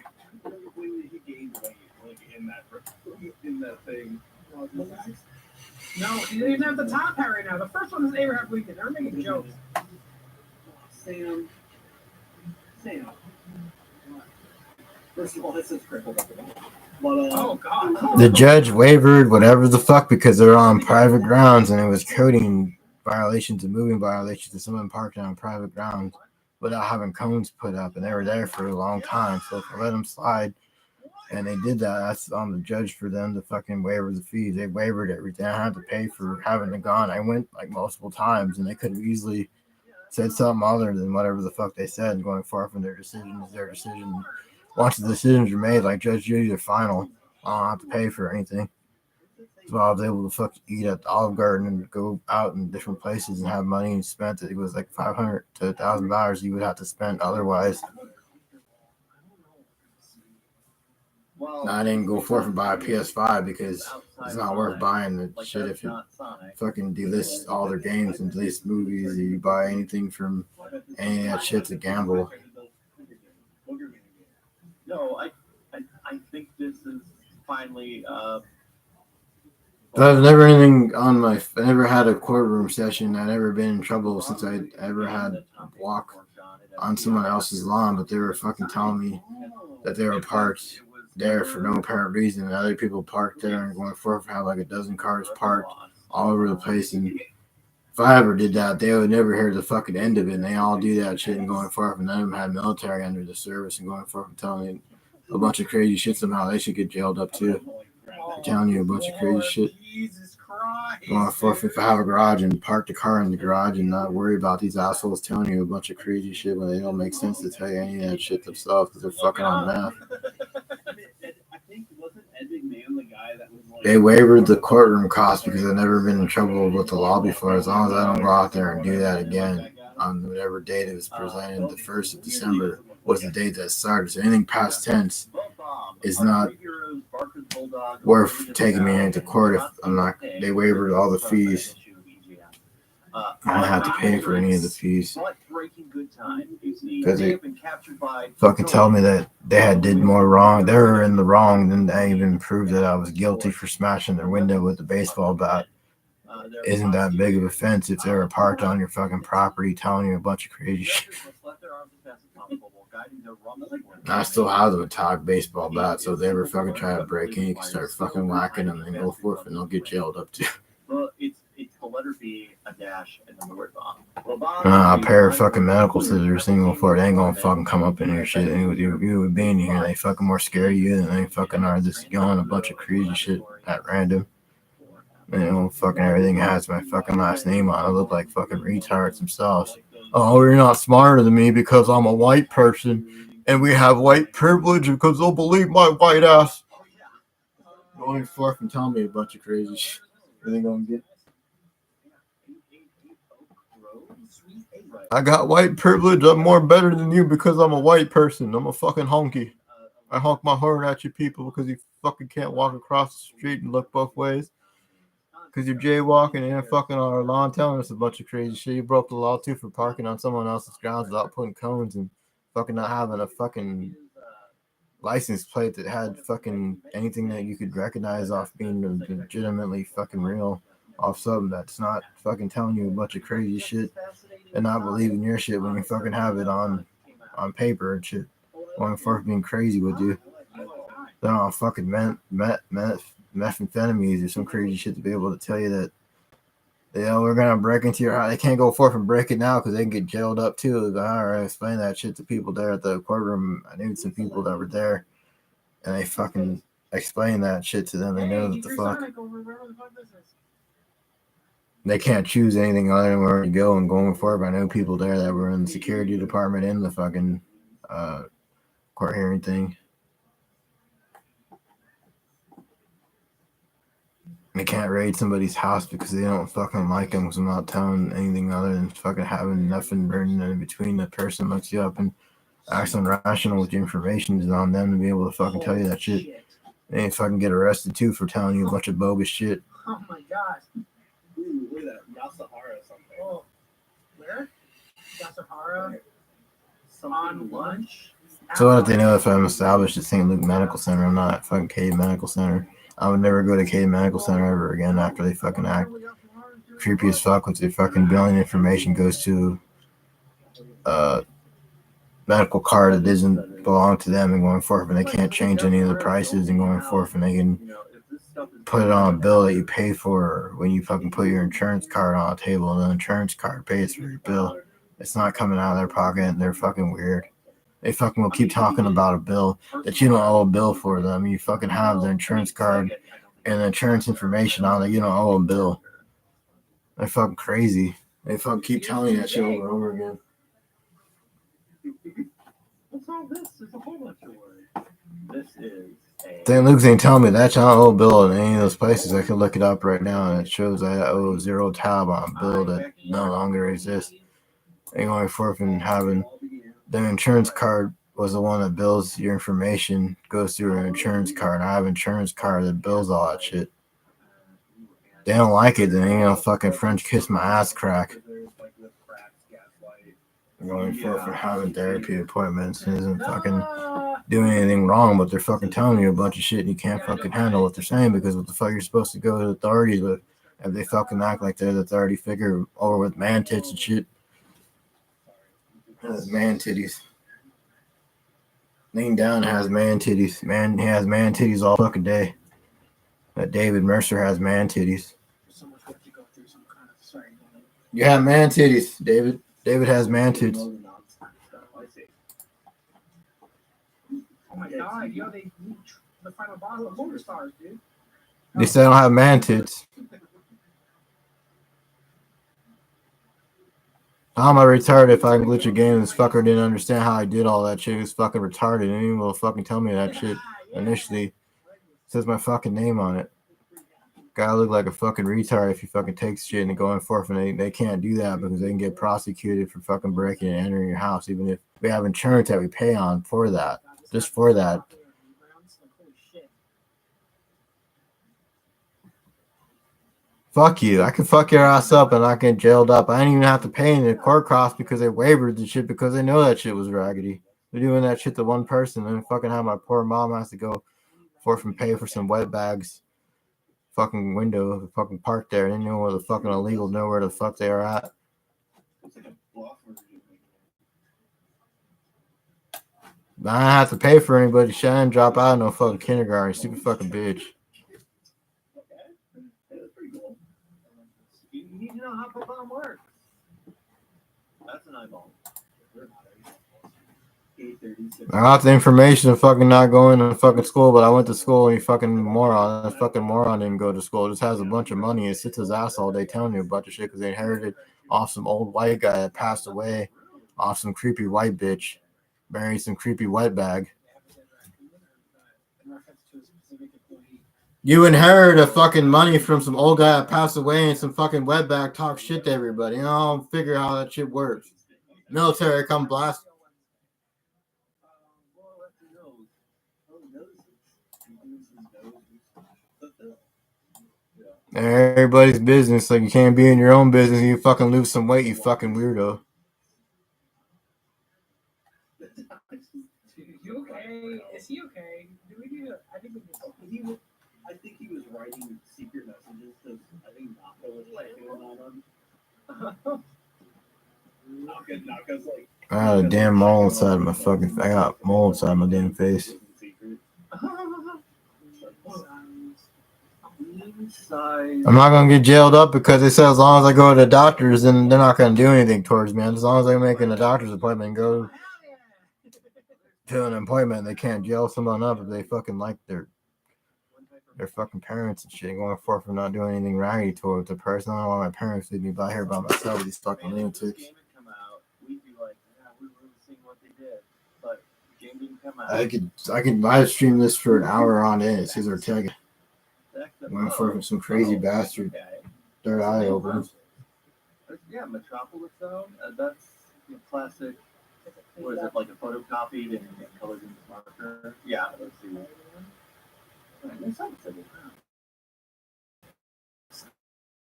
in that thing. No, he didn't have the top hat right now. The first one is Abraham Lincoln. They're making jokes. Sam. First of all, this is crippled. But, Oh God. The judge wavered whatever the fuck because they're on private grounds and it was coding violations and moving violations of someone parked on private grounds without having cones put up, and they were there for a long time. So if I let them slide and they did that, that's on the judge for them to fucking waiver the fees. They wavered everything. I had to pay for having it gone. I went like multiple times and they could have easily said something other than whatever the fuck they said. Going far from their decision is their decision. Once the decisions are made, like Judge Judy, they're final. I don't have to pay for anything. So I was able to fucking eat at the Olive Garden and go out in different places and have money spent. It was like $500 to $1,000 you would have to spend otherwise. Well, I didn't go forth and buy a PS5 because outside it's not worth Sonic, buying the like, shit that's if it not Sonic. fucking delist all their games and delist movies. Or you buy anything from any of that shit's a gamble. No, I think this is finally. But I've never anything on my. I never had a courtroom session. I never been in trouble since I ever had to walk on someone else's lawn. But they were fucking telling me that they were parked there for no apparent reason. And other people parked there and going forth have like a dozen cars parked all over the place. And if I ever did that, they would never hear the fucking end of it. And they all do that shit and going forth. And none of them had military under the service and going forth and telling me a bunch of crazy shit somehow. They should get jailed up too. I'm telling you a bunch of crazy shit. Jesus Christ. Going forth if I have a garage and park the car in the garage and not worry about these assholes telling you a bunch of crazy shit when they don't make sense to tell you any of that shit themselves because they're fucking on math. I think wasn't Ed McMahon the guy that was like. They waived the courtroom costs because I've never been in trouble with the law before. As long as I don't go out there and do that again on whatever date it was presented, the 1st of December was the date that started. So anything past tense is not worth taking me into court if I'm not. They waived all the fees. I don't have to pay for any of the fees because they fucking tell me that they had did more wrong. They were in the wrong, then they even proved that I was guilty for smashing their window with a baseball bat. Isn't that big of a offense if they were parked on your fucking property telling you a bunch of crazy shit? I still have the metallic baseball bat, so if they ever fucking try to break in, you can start fucking whacking them and go forth and they'll get jailed up too. Well, it's the letter B, a dash, and then the word bomb. A pair of fucking medical scissors single for it ain't gonna fucking come up in your shit. And with you being here, they fucking more scared of you than they fucking are just yelling a bunch of crazy shit at random. And you know, fucking everything has my fucking last name on it. I look like fucking retards themselves. Oh, you're not smarter than me because I'm a white person and we have white privilege because they'll believe my white ass. Going forth and telling me a bunch of crazy shit. Are they gonna get? I got white privilege. I'm more better than you because I'm a white person. I'm a fucking honky. I honk my horn at you people because you fucking can't walk across the street and look both ways. Because you're jaywalking and you're fucking on our lawn telling us a bunch of crazy shit. You broke the law too for parking on someone else's grounds without putting cones and fucking not having a fucking license plate that had fucking anything that you could recognize off being legitimately fucking real off something that's not fucking telling you a bunch of crazy shit and not believing your shit when you fucking have it on paper and shit. Going forth being crazy with you. They're on fucking methamphetamines or some crazy shit to be able to tell you that, you know, we're gonna break into your house. They can't go forth and break it now because they can get jailed up too. Go, all right, explain that shit to people there at the courtroom. I knew some people that were there, and they fucking explained that shit to them. They know that the fuck they can't choose anything other than where to go and going forward. I know people there that were in the security department in the fucking court hearing thing. They can't raid somebody's house because they don't fucking like them because I'm not telling anything other than fucking having nothing burning in between the person looks you up and acting rational with your information is on them to be able to fucking tell you that shit. They ain't fucking get arrested too for telling you a bunch of bogus shit. Oh my gosh. Ooh, look at that. Yasahara something. Oh, where? Yasahara? On lunch? So what if they know if I'm established at St. Luke Medical Center? I'm not at fucking Cade Medical Center. I would never go to Cade Medical Center ever again after they fucking act creepy as fuck with their fucking billing information goes to a medical card that doesn't belong to them and going forth, and they can't change any of the prices and going forth, and they can put it on a bill that you pay for when you fucking put your insurance card on a table and the insurance card pays for your bill. It's not coming out of their pocket and they're fucking weird. They fucking will keep talking about a bill that you don't owe a bill for them. You fucking have their insurance card and the insurance information on it. You don't owe a bill. They're fucking crazy. They fucking keep telling you that shit over and over again. What's all this? There's a whole bunch of words. This is St. Luke's ain't telling me that. I don't owe a bill in any of those places. I can look it up right now and it shows I owe zero tab on a bill that no longer exists. They going forth and having their insurance card was the one that bills your information, goes through an insurance card. I have an insurance card that bills all that shit. They don't like it, then they gonna fucking French kiss my ass crack. I'm going for having therapy appointments and isn't fucking doing anything wrong, but they're fucking telling you a bunch of shit and you can't fucking handle what they're saying because what the fuck you're supposed to go to the authorities with if they fucking act like they're the authority figure over with man tits and shit. Man titties. Lean down has man titties. Man, he has man titties all fucking day. But David Mercer has man titties. So much work to go through. Some kind of sorry. You have man titties, David. David has man tits. Oh my god, yo, they the final boss of Motor Stars, dude. They say I don't have man tits. How am I retarded if I can glitch a game? This fucker didn't understand how I did all that shit. He's fucking retarded. And he will fucking tell me that shit initially. It says my fucking name on it. Gotta look like a fucking retard if he fucking takes shit and going forth, and they can't do that because they can get prosecuted for fucking breaking and entering your house, even if we have insurance that we pay on for that. Just for that. Fuck you. I can fuck your ass up and not get jailed up. I didn't even have to pay any court costs because they wavered the shit because they know that shit was raggedy. They're doing that shit to one person and fucking have my poor mom has to go forth and pay for some wet bags. Fucking window, fucking parked there. They didn't know where the fucking illegal know where the fuck they are at. I don't have to pay for anybody. Shannon drop out of no fucking kindergarten. Stupid fucking bitch. You need to know how Pokemon works. That's an eyeball. I got the information of fucking not going to fucking school, but I went to school and you fucking moron. That fucking moron didn't go to school. Just has a bunch of money and sits his ass all day telling you a bunch of shit because they inherited off some old white guy that passed away off some creepy white bitch. Married some creepy white bag. You inherit a fucking money from some old guy that passed away and some fucking wetback talk shit to everybody. You know, I don't figure how that shit works. Military come blast. Everybody's business. Like you can't be in your own business and you fucking lose some weight, you fucking weirdo. You okay? Is he okay? Do we need to? I think we need to. I think he was writing secret messages because I think Naka was typing on him. Naka's like. I got a damn mole inside my fucking. I got mold inside my damn face. I'm not gonna get jailed up because they said as long as I go to the doctors, then they're not gonna do anything towards me. As long as I'm making a doctor's appointment and go to an appointment, they can't jail someone up if they fucking like their fucking parents and shit. Going forth for not doing anything raggedy towards the person. I don't want my parents leave me by here by myself with these fucking lunatics. I could live stream this for an hour on end. It's his Ortega. Going for some crazy bastard. Third eye opens. Yeah, Metropolis though. That's classic. What is it, like a photocopied and colored in marker? Yeah, let's see.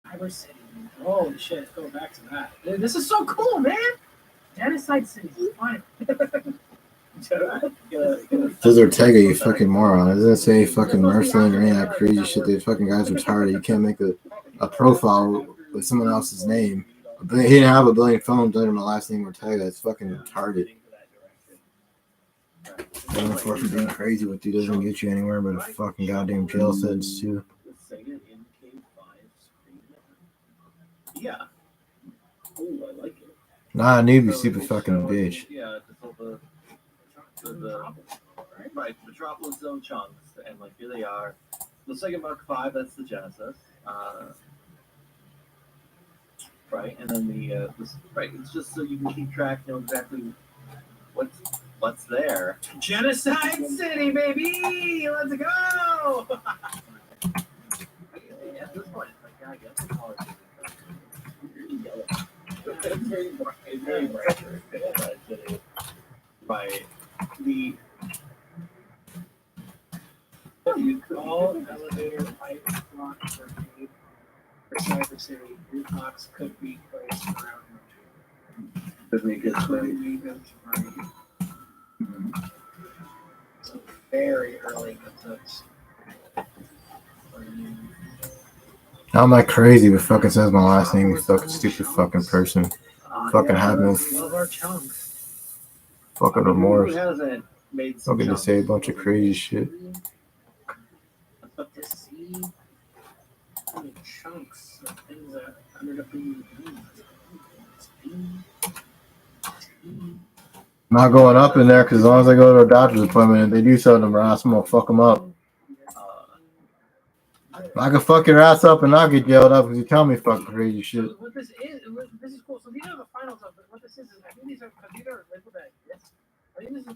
Cyber City. Holy shit, let's go back to that. Dude, this is so cool, man. Genocide City. Fine. Says Ortega, you fucking moron. It doesn't say fucking Mercedes or any of that crazy shit. These fucking guys are retarded. You can't make a profile with someone else's name. He didn't have a billion phones under my last name Ortega. It's fucking retarded. Going for being crazy with you doesn't get you anywhere but a fucking goddamn jail sentence too. Yeah. Oh, I like it. Nah, I need to be stupid fucking bitch. Yeah, the right, Metropolis Zone chunks, and like here they are. Looks like a Mark V. That's the Genesis. Right, and then the right. It's just so you can keep track, know exactly what's there. Genocide City, baby! Let's go! At this point, it's like, I guess the colors are very bright. It's very bright. Right. All elevator pipe block brigade for Cyber City rooftops could be placed around Could make it the right. Regent Parade. So very early methods. I'm not crazy, but fucking says my last name, you fucking stupid fucking person. Fucking have no Love our chunks. fucking remorse. Who hasn't made some Fucking to say a bunch of crazy shit. But to see How many chunks of things that ended up being Not going up in there because as long as I go to a doctor's appointment and they do something to my ass, I'm gonna fuck them up. I can fuck your ass up and not get yelled up because you tell me fucking crazy shit. What this is cool. So these are the finals of it. What this is I think these are labeled as discs. I think this is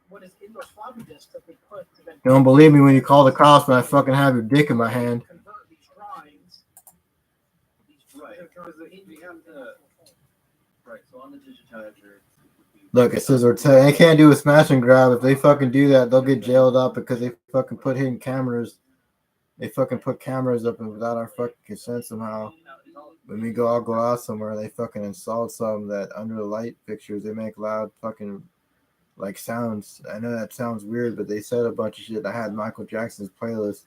what is in those floppy disks that they put to then You don't believe me when you call the cops when I fucking have your dick in my hand. convert these drawings. Right. Because we have the right. So on the digitizer. Look, it says they can't do a smash and grab. If they fucking do that, they'll get jailed up because they fucking put hidden cameras. They fucking put cameras up and without our fucking consent somehow. When we all go out somewhere, they fucking installed some that under the light fixtures, they make loud fucking like sounds. I know that sounds weird, but they said a bunch of shit. I had Michael Jackson's playlist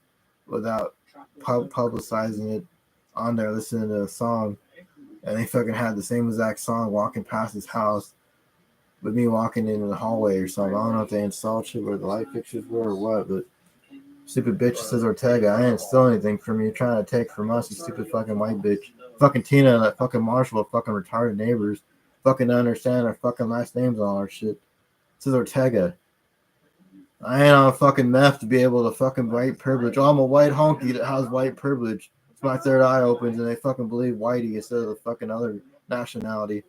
without publicizing it on there, listening to a song. And they fucking had the same exact song walking past his house with me walking in the hallway or something. I don't know if they installed shit where the light fixtures were or what, but stupid bitch says Ortega. I ain't stole anything from you. Trying to take from us, you stupid fucking white bitch. Fucking Tina and that fucking Marshall are fucking retarded neighbors. Fucking understand our fucking last names on our shit. Says Ortega. I ain't on fucking meth to be able to fucking white privilege. Oh, I'm a white honky that has white privilege. It's my third eye opens and they fucking believe whitey instead of the fucking other nationality.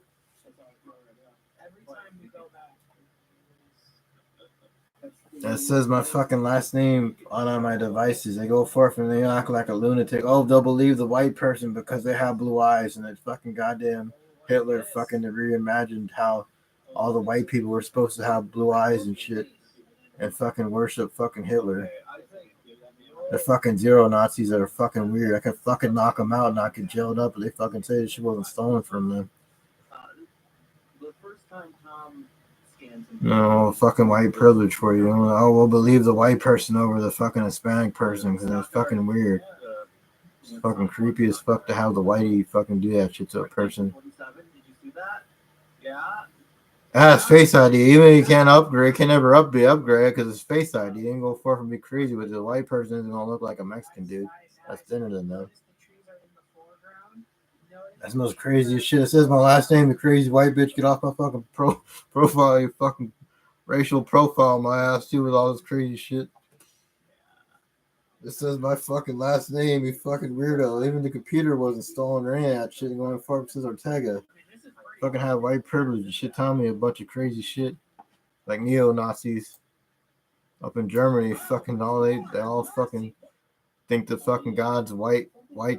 That says my fucking last name on my devices. They go forth and they act like a lunatic. Oh, they'll believe the white person because they have blue eyes, and it's fucking goddamn Hitler fucking reimagined how all the white people were supposed to have blue eyes and shit and fucking worship fucking Hitler. They're fucking zero Nazis that are fucking weird. I could fucking knock them out and not get jailed up, but they fucking say this shit wasn't stolen from them. The first time Tom scans him. No, fucking white privilege for you. Oh, we'll believe the white person over the fucking Hispanic person because it's fucking weird. It's fucking creepy as fuck to have the whitey fucking do that shit to a person. 47, did you see that? Yeah. Ah, it's Face ID. Even if you can't upgrade, can never be upgraded because it's Face ID. You ain't go forth and be crazy, but the white person isn't gonna look like a Mexican dude. That's thinner than them. That's the most craziest shit. It says my last name, the crazy white bitch. Get off my fucking profile, you fucking racial profile, my ass too with all this crazy shit. It says my fucking last name, you fucking weirdo. Even the computer wasn't stolen or any of that shit. Going forward, it says Ortega. Fucking have white privilege and shit. Telling me a bunch of crazy shit, like neo-Nazis up in Germany. Fucking they all fucking think the fucking God's white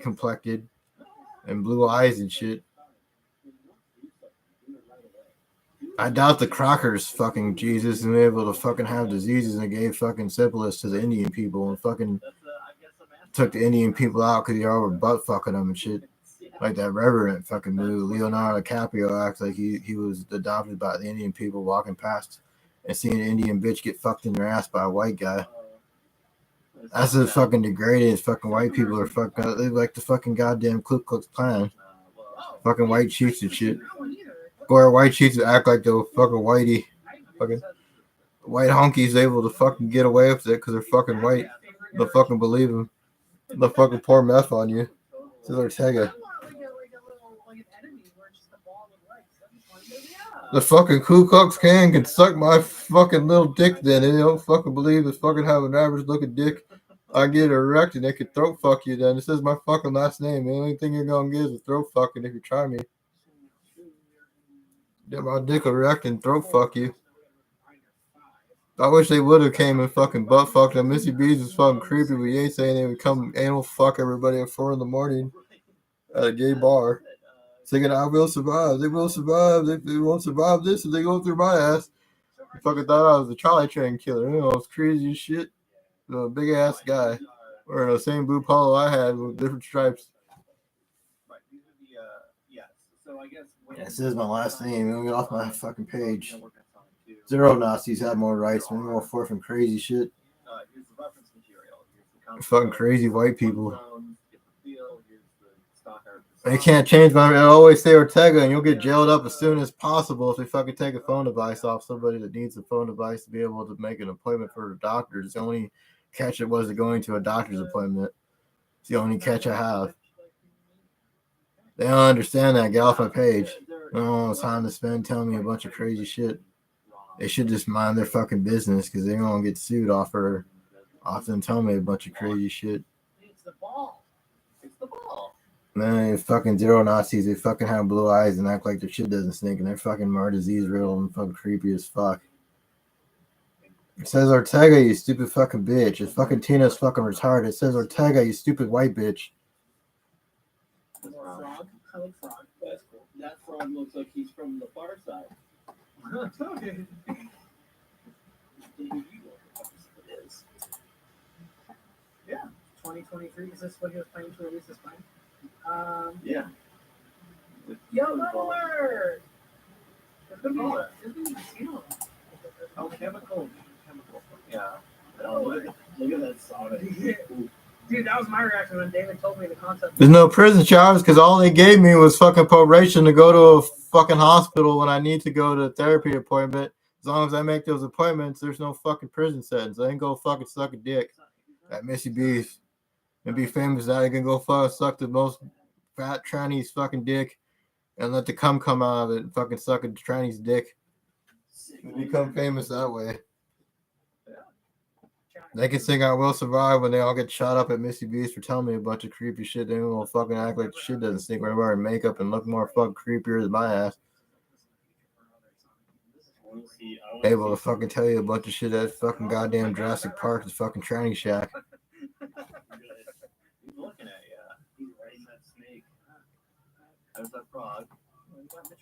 complected and blue eyes and shit. I doubt the Crockers fucking Jesus and able to fucking have diseases and gave fucking syphilis to the Indian people and fucking took the Indian people out because y'all were butt fucking them and shit. Like that Reverend fucking dude, Leonardo DiCaprio acts like he was adopted by the Indian people walking past and seeing an Indian bitch get fucked in their ass by a white guy. That's the fucking degraded fucking white people are fucking they like the fucking goddamn Ku Klux Klan. Fucking white chiefs and shit. Go where white chiefs act like they were fucking whitey. Fucking white honkies able to fucking get away with it because they're fucking white. They'll fucking believe them. They'll fucking pour meth on you. This is Ortega. The fucking Ku Klux Klan can suck my fucking little dick then. And they don't fucking believe it's fucking have an average looking dick. I get erect and they can throat fuck you then. This is my fucking last name. The only thing you're gonna get is a throat fucking if you try me. Get my dick erect and throat fuck you. I wish they would have came and fucking butt fucked them. Missy B's was fucking creepy, but you ain't saying they would come anal fuck everybody at 4 a.m. at a gay bar. Singing, I will survive. They will survive. They won't survive this if they go through my ass. I fucking thought I was a Charlie Train killer. You know, it's crazy as shit. The big ass guy wearing the same blue polo I had with different stripes. Right. These are the yes. So I guess when This is my last name. Don't get off my fucking page. You know, working on Sonic 2. Zero Nazis have more rights. We go for from crazy shit. Here's the reference material. Here's the concept Fucking art, crazy white here's the people. zones, get the feel, here's the stock art, They can't change my. I always say Ortega, and you'll get jailed up as soon as possible if they fucking take a phone device off somebody that needs a phone device to be able to make an appointment for a doctor. It's the only catch it was going to a doctor's appointment. It's the only catch I have. They don't understand that. Get off my page. I don't have time to spend telling me a bunch of crazy shit. They should just mind their fucking business because they're gonna get sued off them telling me a bunch of crazy shit. It's the ball. It's the ball. Man, they fucking zero Nazis. They fucking have blue eyes and act like their shit doesn't stink, and they're fucking more disease riddled and fucking creepy as fuck. It says Ortega, you stupid fucking bitch. It's fucking Tina's fucking retarded. It says Ortega, you stupid white bitch. Frog. I like frog. That's cool. That frog looks like he's from the far side. Okay. It is. Yeah. 2023. Is this what he was planning to release this time? Yeah. Yellow alert! It's gonna be zero. Oh, chemical. Yeah. Look at that Sonic. Dude, that was my reaction when David told me the concept. There's no prison charge because all they gave me was fucking probation to go to a fucking hospital when I need to go to a therapy appointment. As long as I make those appointments, there's no fucking prison sentence. I ain't go fucking suck a dick at Missy B's and be famous that I can go fucking suck the most fat tranny's fucking dick and let the cum come out of it and fucking suck a tranny's dick and become famous that way. They can sing I Will Survive when they all get shot up at Missy B's for telling me a bunch of creepy shit. They will fucking act like shit doesn't stink when they're wearing makeup and look more fucking creepier than my ass. Able to fucking tell you a bunch of shit at fucking goddamn Jurassic Park is fucking tranny shack. He's looking at you. He's riding that snake. There's that frog. We got Mitch